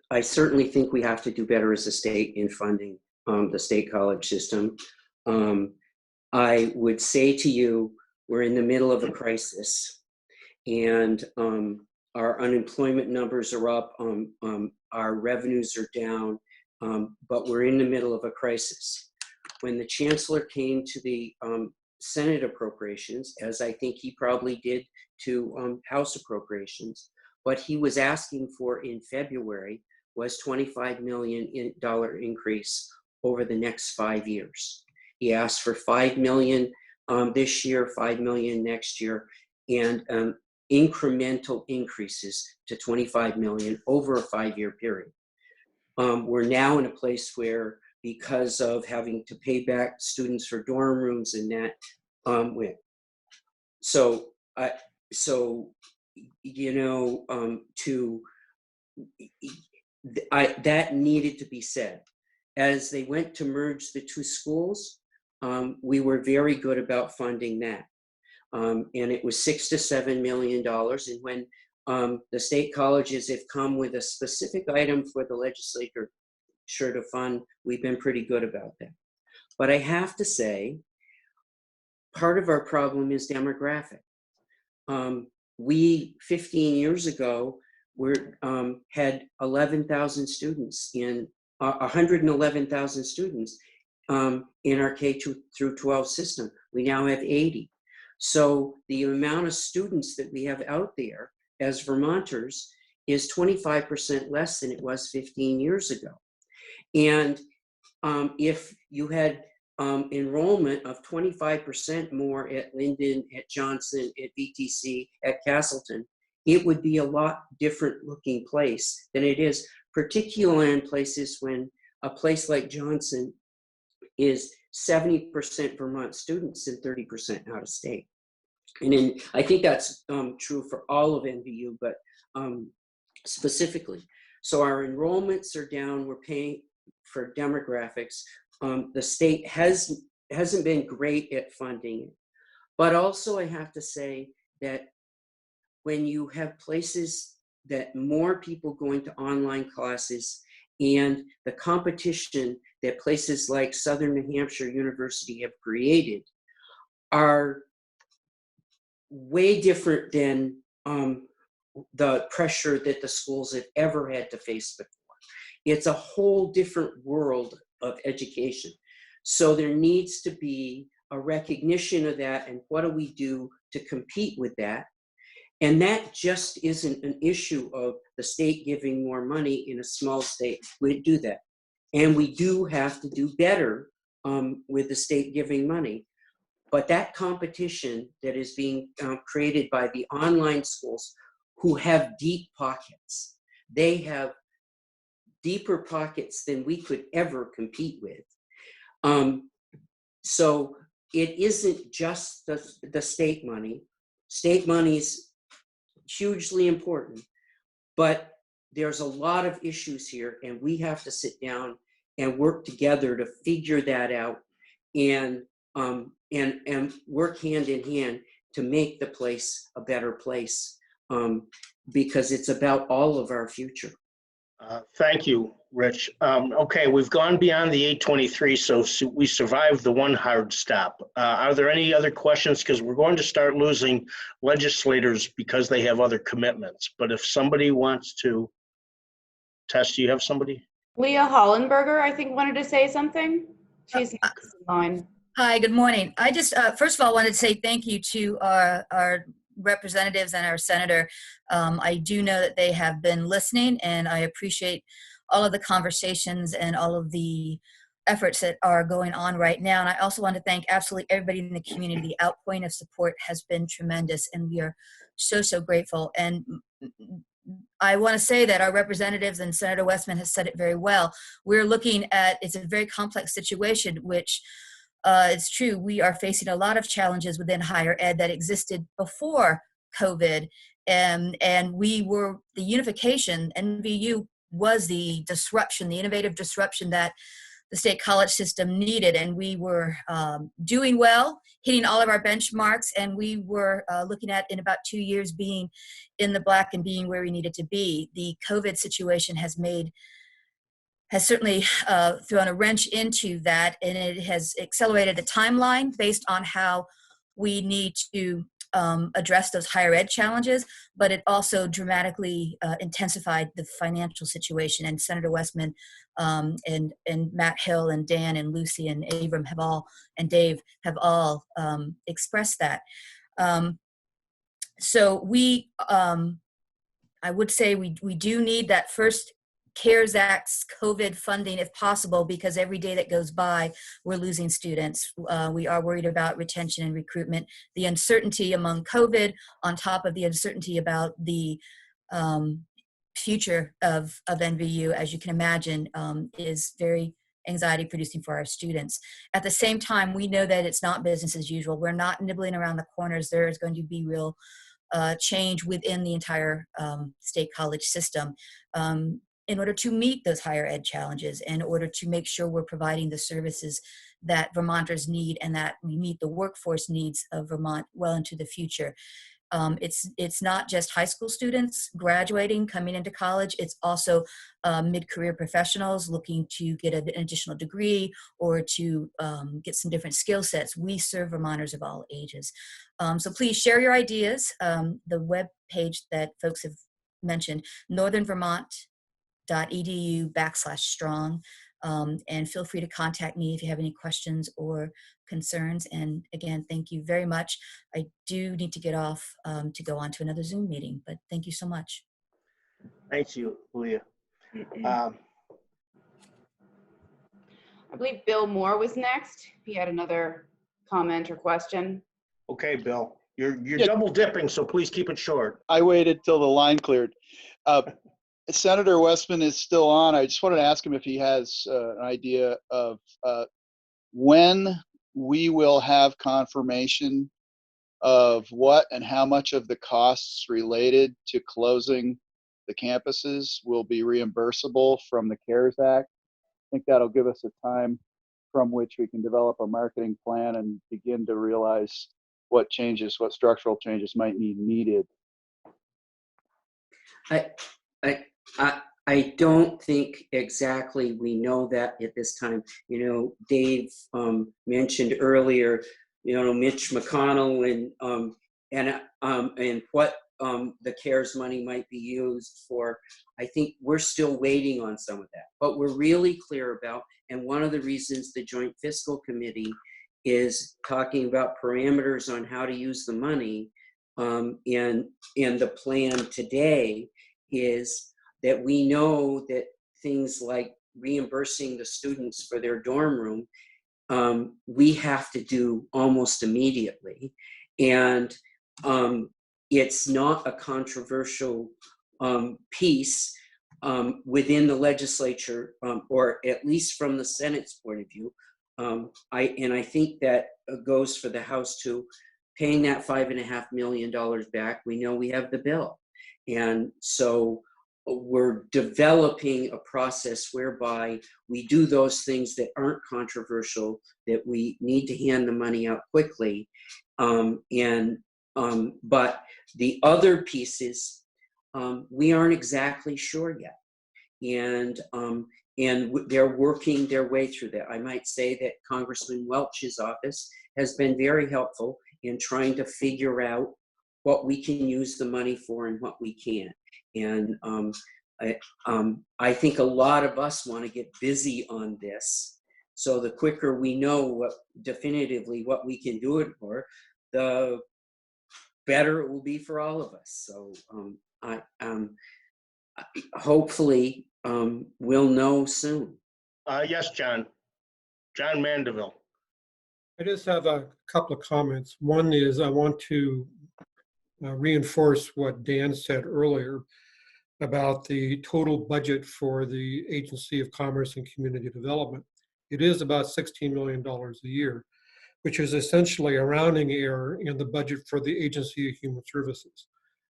I certainly think we have to do better as a state in funding the state college system. I would say to you, we're in the middle of a crisis, and our unemployment numbers are up, our revenues are down, but we're in the middle of a crisis. When the chancellor came to the Senate appropriations, as I think he probably did to House appropriations, what he was asking for in February was $25 million increase over the next 5 years. He asked for $5 million this year, $5 million next year, and incremental increases to $25 million over a 5-year period. We're now in a place where, because of having to pay back students for dorm rooms and that, that needed to be said. As they went to merge the two schools, we were very good about funding that. And it was $6 to $7 million. And when the state colleges have come with a specific item for the legislature to fund, we've been pretty good about that. But I have to say, part of our problem is demographic. We, 15 years ago, had 11,000 students in 111,000 students in our K through 12 system. We now have 80. So the amount of students that we have out there as Vermonters is 25% less than it was 15 years ago. And if you had enrollment of 25% more at Linden, at Johnson, at VTC, at Castleton, it would be a lot different looking place than it is, particularly in places when a place like Johnson is 70% Vermont students and 30% out of state. And I think that's true for all of NVU, but specifically. So our enrollments are down, we're paying for demographics. The state hasn't been great at funding it. But also I have to say that when you have places that more people going to online classes and the competition that places like Southern New Hampshire University have created are way different than the pressure that the schools have ever had to face before. It's a whole different world of education. So there needs to be a recognition of that, and what do we do to compete with that? And that just isn't an issue of the state giving more money in a small state. We do that. And we do have to do better with the state giving money. But that competition that is being created by the online schools who have deep pockets, they have deeper pockets than we could ever compete with. So it isn't just the state money. State money's hugely important, but there's a lot of issues here, and we have to sit down and work together to figure that out and work hand in hand to make the place a better place, because it's about all of our future. Thank you, Rich. Okay, we've gone beyond the 8:23, so we survived the one hard stop. Are there any other questions? Because we're going to start losing legislators because they have other commitments. But if somebody wants to, Tess, do you have somebody? Leah Hollenberger, I think, wanted to say something. She's next in line. Hi, good morning. I just, first of all, wanted to say thank you to our representatives and our senator. I do know that they have been listening, and I appreciate all of the conversations and all of the efforts that are going on right now. And I also want to thank absolutely everybody in the community. The outpouring of support has been tremendous, and we are so, so grateful. And I want to say that our representatives and Senator Westman has said it very well. We're looking at, it's a very complex situation, which it's true, we are facing a lot of challenges within higher ed that existed before COVID. And we were, the unification, NVU was the disruption, the innovative disruption that the state college system needed. And we were doing well, hitting all of our benchmarks, and we were looking at, in about 2 years, being in the black and being where we needed to be. The COVID situation has certainly thrown a wrench into that, and it has accelerated the timeline based on how we need to address those higher ed challenges, but it also dramatically intensified the financial situation. And Senator Westman and Matt Hill and Dan and Lucy and Avram and Dave have all expressed that. So I would say we do need that first CARES Act COVID funding if possible, because every day that goes by, we're losing students. We are worried about retention and recruitment. The uncertainty among COVID, on top of the uncertainty about the future of NVU, as you can imagine, is very anxiety producing for our students. At the same time, we know that it's not business as usual. We're not nibbling around the corners. There is going to be real change within the entire state college system. In order to meet those higher ed challenges, in order to make sure we're providing the services that Vermonters need and that we meet the workforce needs of Vermont well into the future. It's not just high school students graduating, coming into college. It's also mid-career professionals looking to get an additional degree or to get some different skill sets. We serve Vermonters of all ages. So please share your ideas. The web page that folks have mentioned, northernvermont.edu/strong. And feel free to contact me if you have any questions or concerns. And again, thank you very much. I do need to get off to go on to another Zoom meeting, but thank you so much. Thanks you, Leah. I believe Bill Moore was next. He had another comment or question. Okay, Bill, you're Yeah. double dipping, so please keep it short. I waited till the line cleared. Senator Westman is still on. I just wanted to ask him if he has an idea of when we will have confirmation of what and how much of the costs related to closing the campuses will be reimbursable from the CARES Act. I think that'll give us a time from which we can develop a marketing plan and begin to realize what structural changes might be needed. I don't think exactly we know that at this time. You know, Dave mentioned earlier, you know, Mitch McConnell and what the CARES money might be used for. I think we're still waiting on some of that, but we're really clear about, and one of the reasons the Joint Fiscal Committee is talking about parameters on how to use the money, and the plan today is that we know that things like reimbursing the students for their dorm room, we have to do almost immediately. And it's not a controversial piece within the legislature, or at least from the Senate's point of view. I think that goes for the House too, paying that $5.5 million back. We know we have the bill. And so we're developing a process whereby we do those things that aren't controversial, that we need to hand the money out quickly. But the other pieces, we aren't exactly sure yet. And they're working their way through that. I might say that Congressman Welch's office has been very helpful in trying to figure out what we can use the money for and what we can't. And I think a lot of us want to get busy on this. So the quicker we know definitively what we can do it for, the better it will be for all of us. So hopefully we'll know soon. Yes, John Mandeville. I just have a couple of comments. One is I want to reinforce what Dan said earlier about the total budget for the Agency of Commerce and Community Development. It is about $16 million a year, which is essentially a rounding error in the budget for the Agency of Human Services.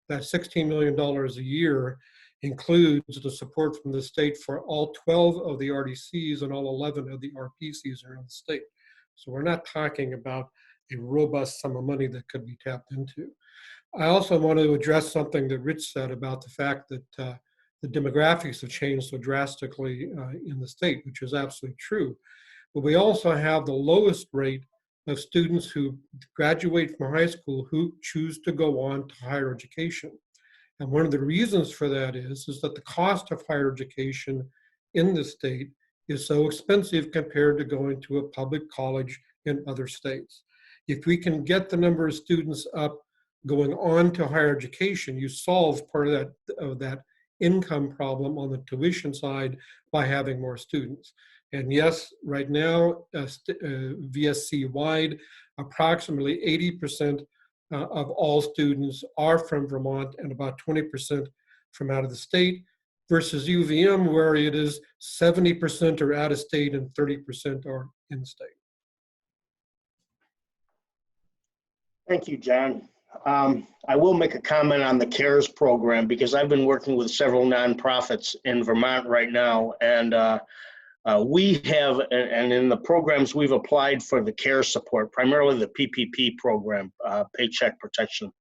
That $16 million a year includes the support from the state for all 12 of the RDCs and all 11 of the RPCs around the state. So we're not talking about a robust sum of money that could be tapped into. I also want to address something that Rich said about the fact that the demographics have changed so drastically in the state, which is absolutely true. But we also have the lowest rate of students who graduate from high school who choose to go on to higher education. And one of the reasons for that is that the cost of higher education in the state is so expensive compared to going to a public college in other states. If we can get the number of students up going on to higher education, you solve part of that income problem on the tuition side by having more students. And yes, right now, VSC-wide, approximately 80% of all students are from Vermont and about 20% from out of the state, versus UVM, where it is 70% are out of state and 30% are in state. Thank you, John. I will make a comment on the CARES program because I've been working with several nonprofits in Vermont right now, and we have, and in the programs we've applied for the CARES support, primarily the PPP program, Paycheck Protection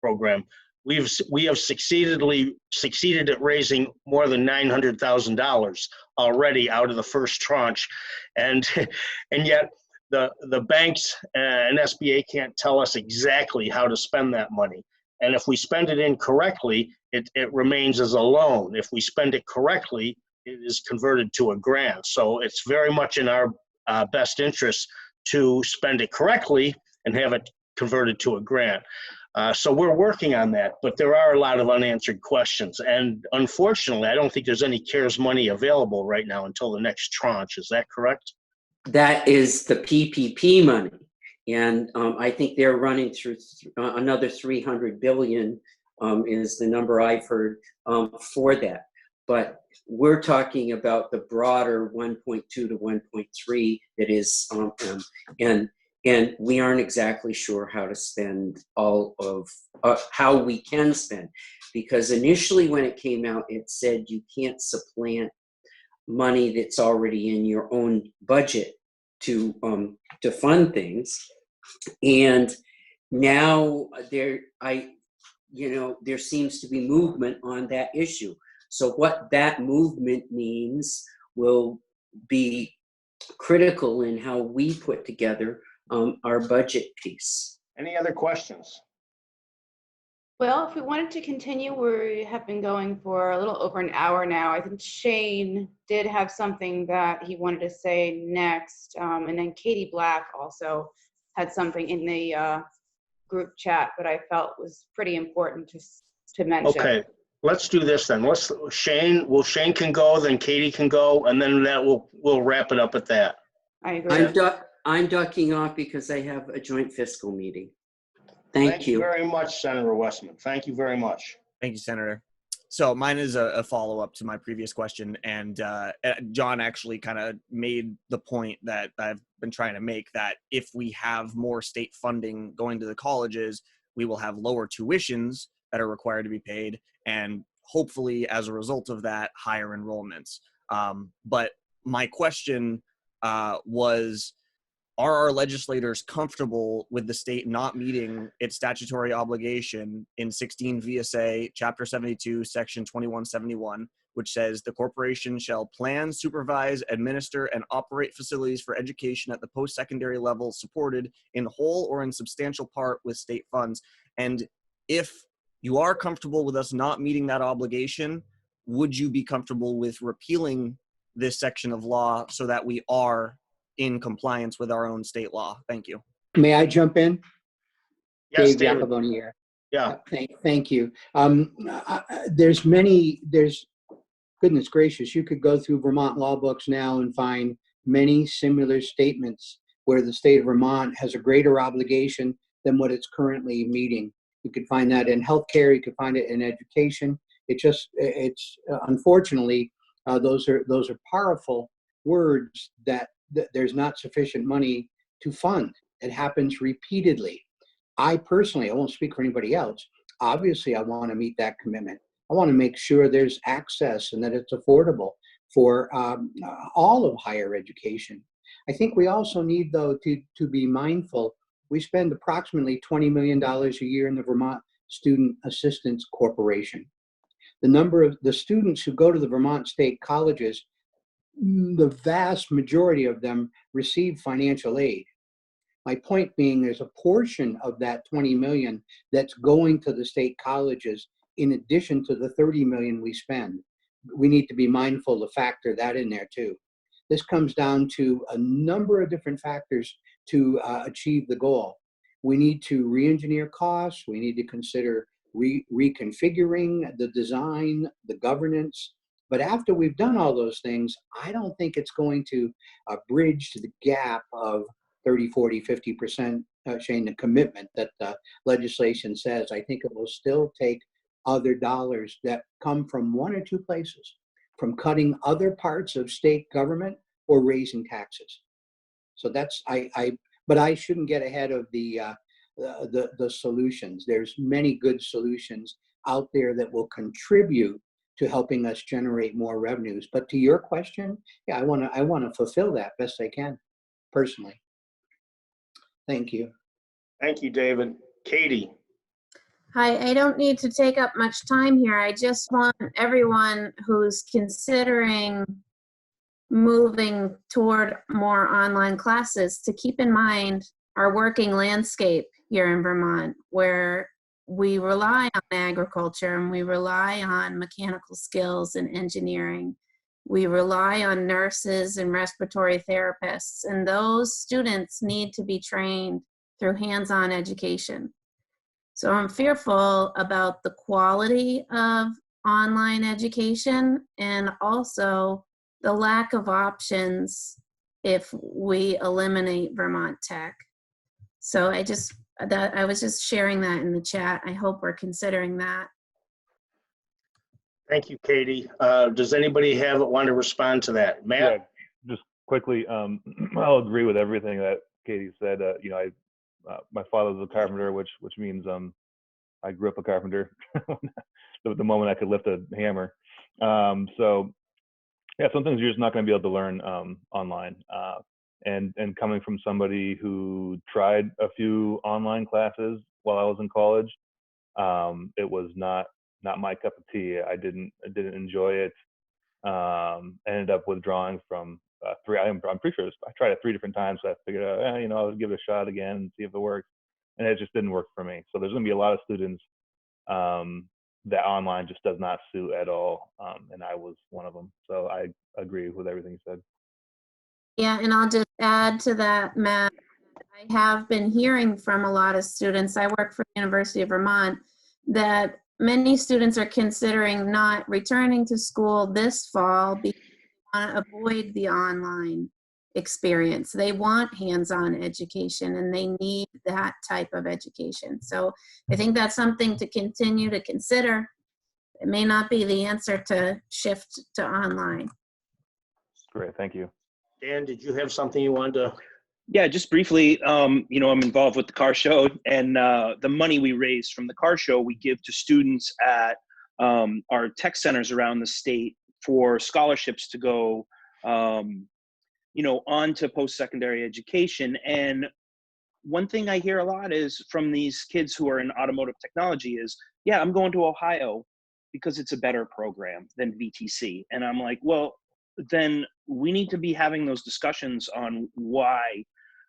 Program, we have succeeded at raising more than $900,000 already out of the first tranche, and yet the banks and SBA can't tell us exactly how to spend that money. And if we spend it incorrectly, it remains as a loan. If we spend it correctly, it is converted to a grant. So it's very much in our best interest to spend it correctly and have it converted to a grant. So we're working on that, but there are a lot of unanswered questions. And unfortunately, I don't think there's any CARES money available right now until the next tranche. Is that correct? That is the PPP money. And I think they're running through another 300 billion is the number I've heard for that. But we're talking about the broader 1.2 to 1.3 that is, and we aren't exactly sure how to spend all of, how we can spend. Because initially when it came out, it said you can't supplant money that's already in your own budget to fund things. And now there seems to be movement on that issue. So what that movement means will be critical in how we put together our budget piece. Any other questions? Well, if we wanted to continue, we have been going for a little over an hour now. I think Shane did have something that he wanted to say next. And then Katie Black also had something in the group chat that I felt was pretty important to mention. Okay, let's do this then. Shane can go, then Katie can go, and then we'll wrap it up at that. I agree. I'm ducking off because I have a joint fiscal meeting. Thank you very much, Senator Westman. Thank you very much. Thank you, Senator. So mine is a follow-up to my previous question, and John actually kind of made the point that I've been trying to make, that if we have more state funding going to the colleges, we will have lower tuitions that are required to be paid, and hopefully, as a result of that, higher enrollments. But my question was, are our legislators comfortable with the state not meeting its statutory obligation in 16 VSA Chapter 72, Section 2171, which says the corporation shall plan, supervise, administer, and operate facilities for education at the post-secondary level supported in whole or in substantial part with state funds? And if you are comfortable with us not meeting that obligation, would you be comfortable with repealing this section of law so that we are in compliance with our own state law? Thank you. May I jump in? Yes, Dave Yacovone here. Yeah. Thank you. There's goodness gracious, you could go through Vermont law books now and find many similar statements where the state of Vermont has a greater obligation than what it's currently meeting. You could find that in healthcare, you could find it in education. It's unfortunately, those are powerful words that there's not sufficient money to fund. It happens repeatedly. I personally, I won't speak for anybody else, obviously I want to meet that commitment. I want to make sure there's access and that it's affordable for all of higher education. I think we also need, though, to be mindful. We spend approximately $20 million a year in the Vermont Student Assistance Corporation. The number of the students who go to the Vermont state colleges, the vast majority of them receive financial aid. My point being, there's a portion of that 20 million that's going to the state colleges in addition to the 30 million we spend. We need to be mindful to factor that in there too. This comes down to a number of different factors to achieve the goal. We need to re-engineer costs. We need to consider reconfiguring the design, the governance. But after we've done all those things, I don't think it's going to bridge to the gap of 30, 40, 50%, Shane, the commitment that the legislation says. I think it will still take other dollars that come from one or two places, from cutting other parts of state government or raising taxes. So that's, but I shouldn't get ahead of the solutions. There's many good solutions out there that will contribute to helping us generate more revenues. But to your question, yeah, I want to fulfill that best I can, personally. Thank you. Thank you, David. Katie. Hi, I don't need to take up much time here. I just want everyone who's considering moving toward more online classes to keep in mind our working landscape here in Vermont, where we rely on agriculture and we rely on mechanical skills and engineering. We rely on nurses and respiratory therapists, and those students need to be trained through hands-on education. So I'm fearful about the quality of online education and also the lack of options if we eliminate Vermont Tech. So I was just sharing that in the chat. I hope we're considering that. Thank you, Katie. Does anybody want to respond to that? Matt? Yeah, just quickly, I'll agree with everything that Katie said. You know, my father's a carpenter, which means I grew up a carpenter the moment I could lift a hammer. So yeah, some things you're just not going to be able to learn online. And coming from somebody who tried a few online classes while I was in college, it was not my cup of tea. I didn't enjoy it. Ended up withdrawing from I'm pretty sure I tried it 3 different times. So I figured out, you know, I'll give it a shot again and see if it works. And it just didn't work for me. So there's going to be a lot of students that online just does not suit at all. And I was one of them. So I agree with everything you said. Yeah, and I'll just add to that, Matt. I have been hearing from a lot of students. I work for the University of Vermont, that many students are considering not returning to school this fall because they want to avoid the online experience. They want hands-on education and they need that type of education. So I think that's something to continue to consider. It may not be the answer to shift to online. Great, thank you. Dan, did you have something you wanted to? Yeah, just briefly, you know, I'm involved with the car show, and the money we raise from the car show, we give to students at our tech centers around the state for scholarships to go, you know, on to post-secondary education. And one thing I hear a lot is from these kids who are in automotive technology is, yeah, I'm going to Ohio because it's a better program than VTC. And I'm like, well, then we need to be having those discussions on why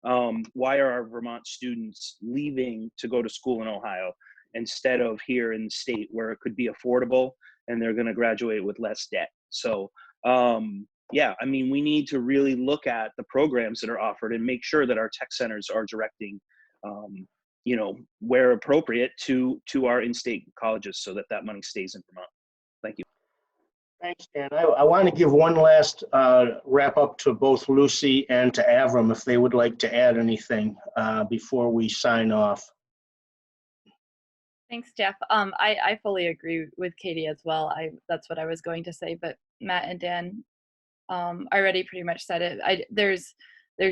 are our Vermont students leaving to go to school in Ohio instead of here in the state where it could be affordable and they're going to graduate with less debt. So yeah, I mean, we need to really look at the programs that are offered and make sure that our tech centers are directing, you know, where appropriate to our in-state colleges so that that money stays in Vermont. Thank you. Thanks, Dan. I want to give one last wrap up to both Lucy and to Avram if they would like to add anything before we sign off. Thanks, Geoff. I fully agree with Katie as well. That's what I was going to say, but Matt and Dan already pretty much said it. There's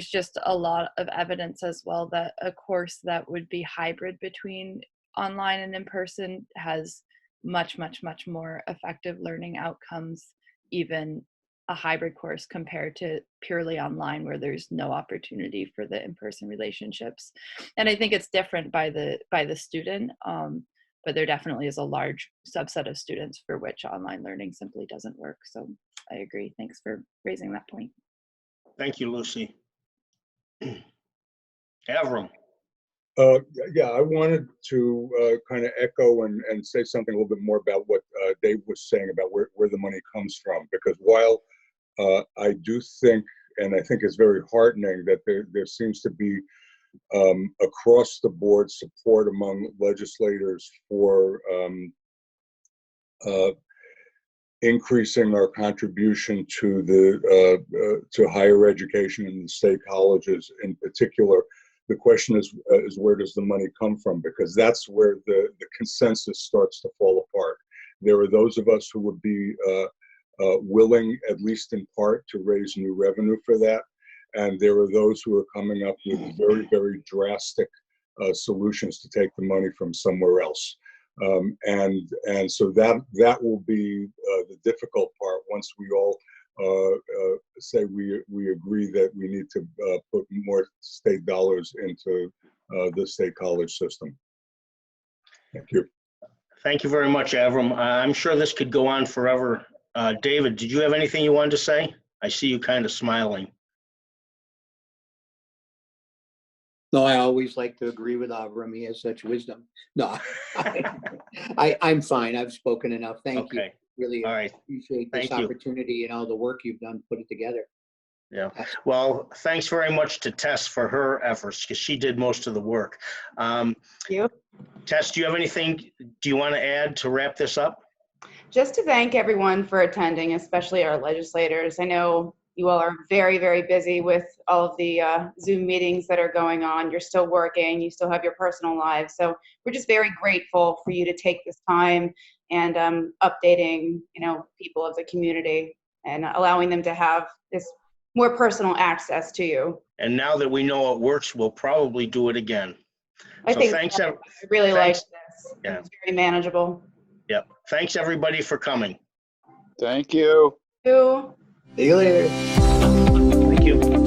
just a lot of evidence as well that a course that would be hybrid between online and in person has much, much, much more effective learning outcomes, even a hybrid course compared to purely online where there's no opportunity for the in-person relationships. And I think it's different by the student, but there definitely is a large subset of students for which online learning simply doesn't work. So I agree. Thanks for raising that point. Thank you, Lucy. Avram. Yeah, I wanted to kind of echo and say something a little bit more about what Dave was saying about where the money comes from. Because while I do think, and I think it's very heartening that there seems to be across the board support among legislators for increasing our contribution to to higher education in the state colleges in particular. The question is where does the money come from? Because that's where the consensus starts to fall apart. There are those of us who would be willing, at least in part, to raise new revenue for that. And there are those who are coming up with very, very drastic solutions to take the money from somewhere else. And so that will be the difficult part once we all say we agree that we need to put more state dollars into the state college system. Thank you. Thank you very much, Avram. I'm sure this could go on forever. David, did you have anything you wanted to say? I see you kind of smiling. No, I always like to agree with Avram. He has such wisdom. No, I'm fine. I've spoken enough. Thank you. Really All right. appreciate this Thank you. opportunity and all the work you've done to put it together. Yeah. Well, thanks very much to Tess for her efforts because she did most of the work. Yep. Tess, do you have anything do you want to add to wrap this up? Just to thank everyone for attending, especially our legislators. I know you all are very, very busy with all of the Zoom meetings that are going on. You're still working, you still have your personal lives. So we're just very grateful for you to take this time and updating, people of the community and allowing them to have this more personal access to you. And now that we know it works, we'll probably do it again. I think thanks. I really like this. Yeah. It's very manageable. Yep. Thanks everybody for coming. Thank you. See you later. Thank you.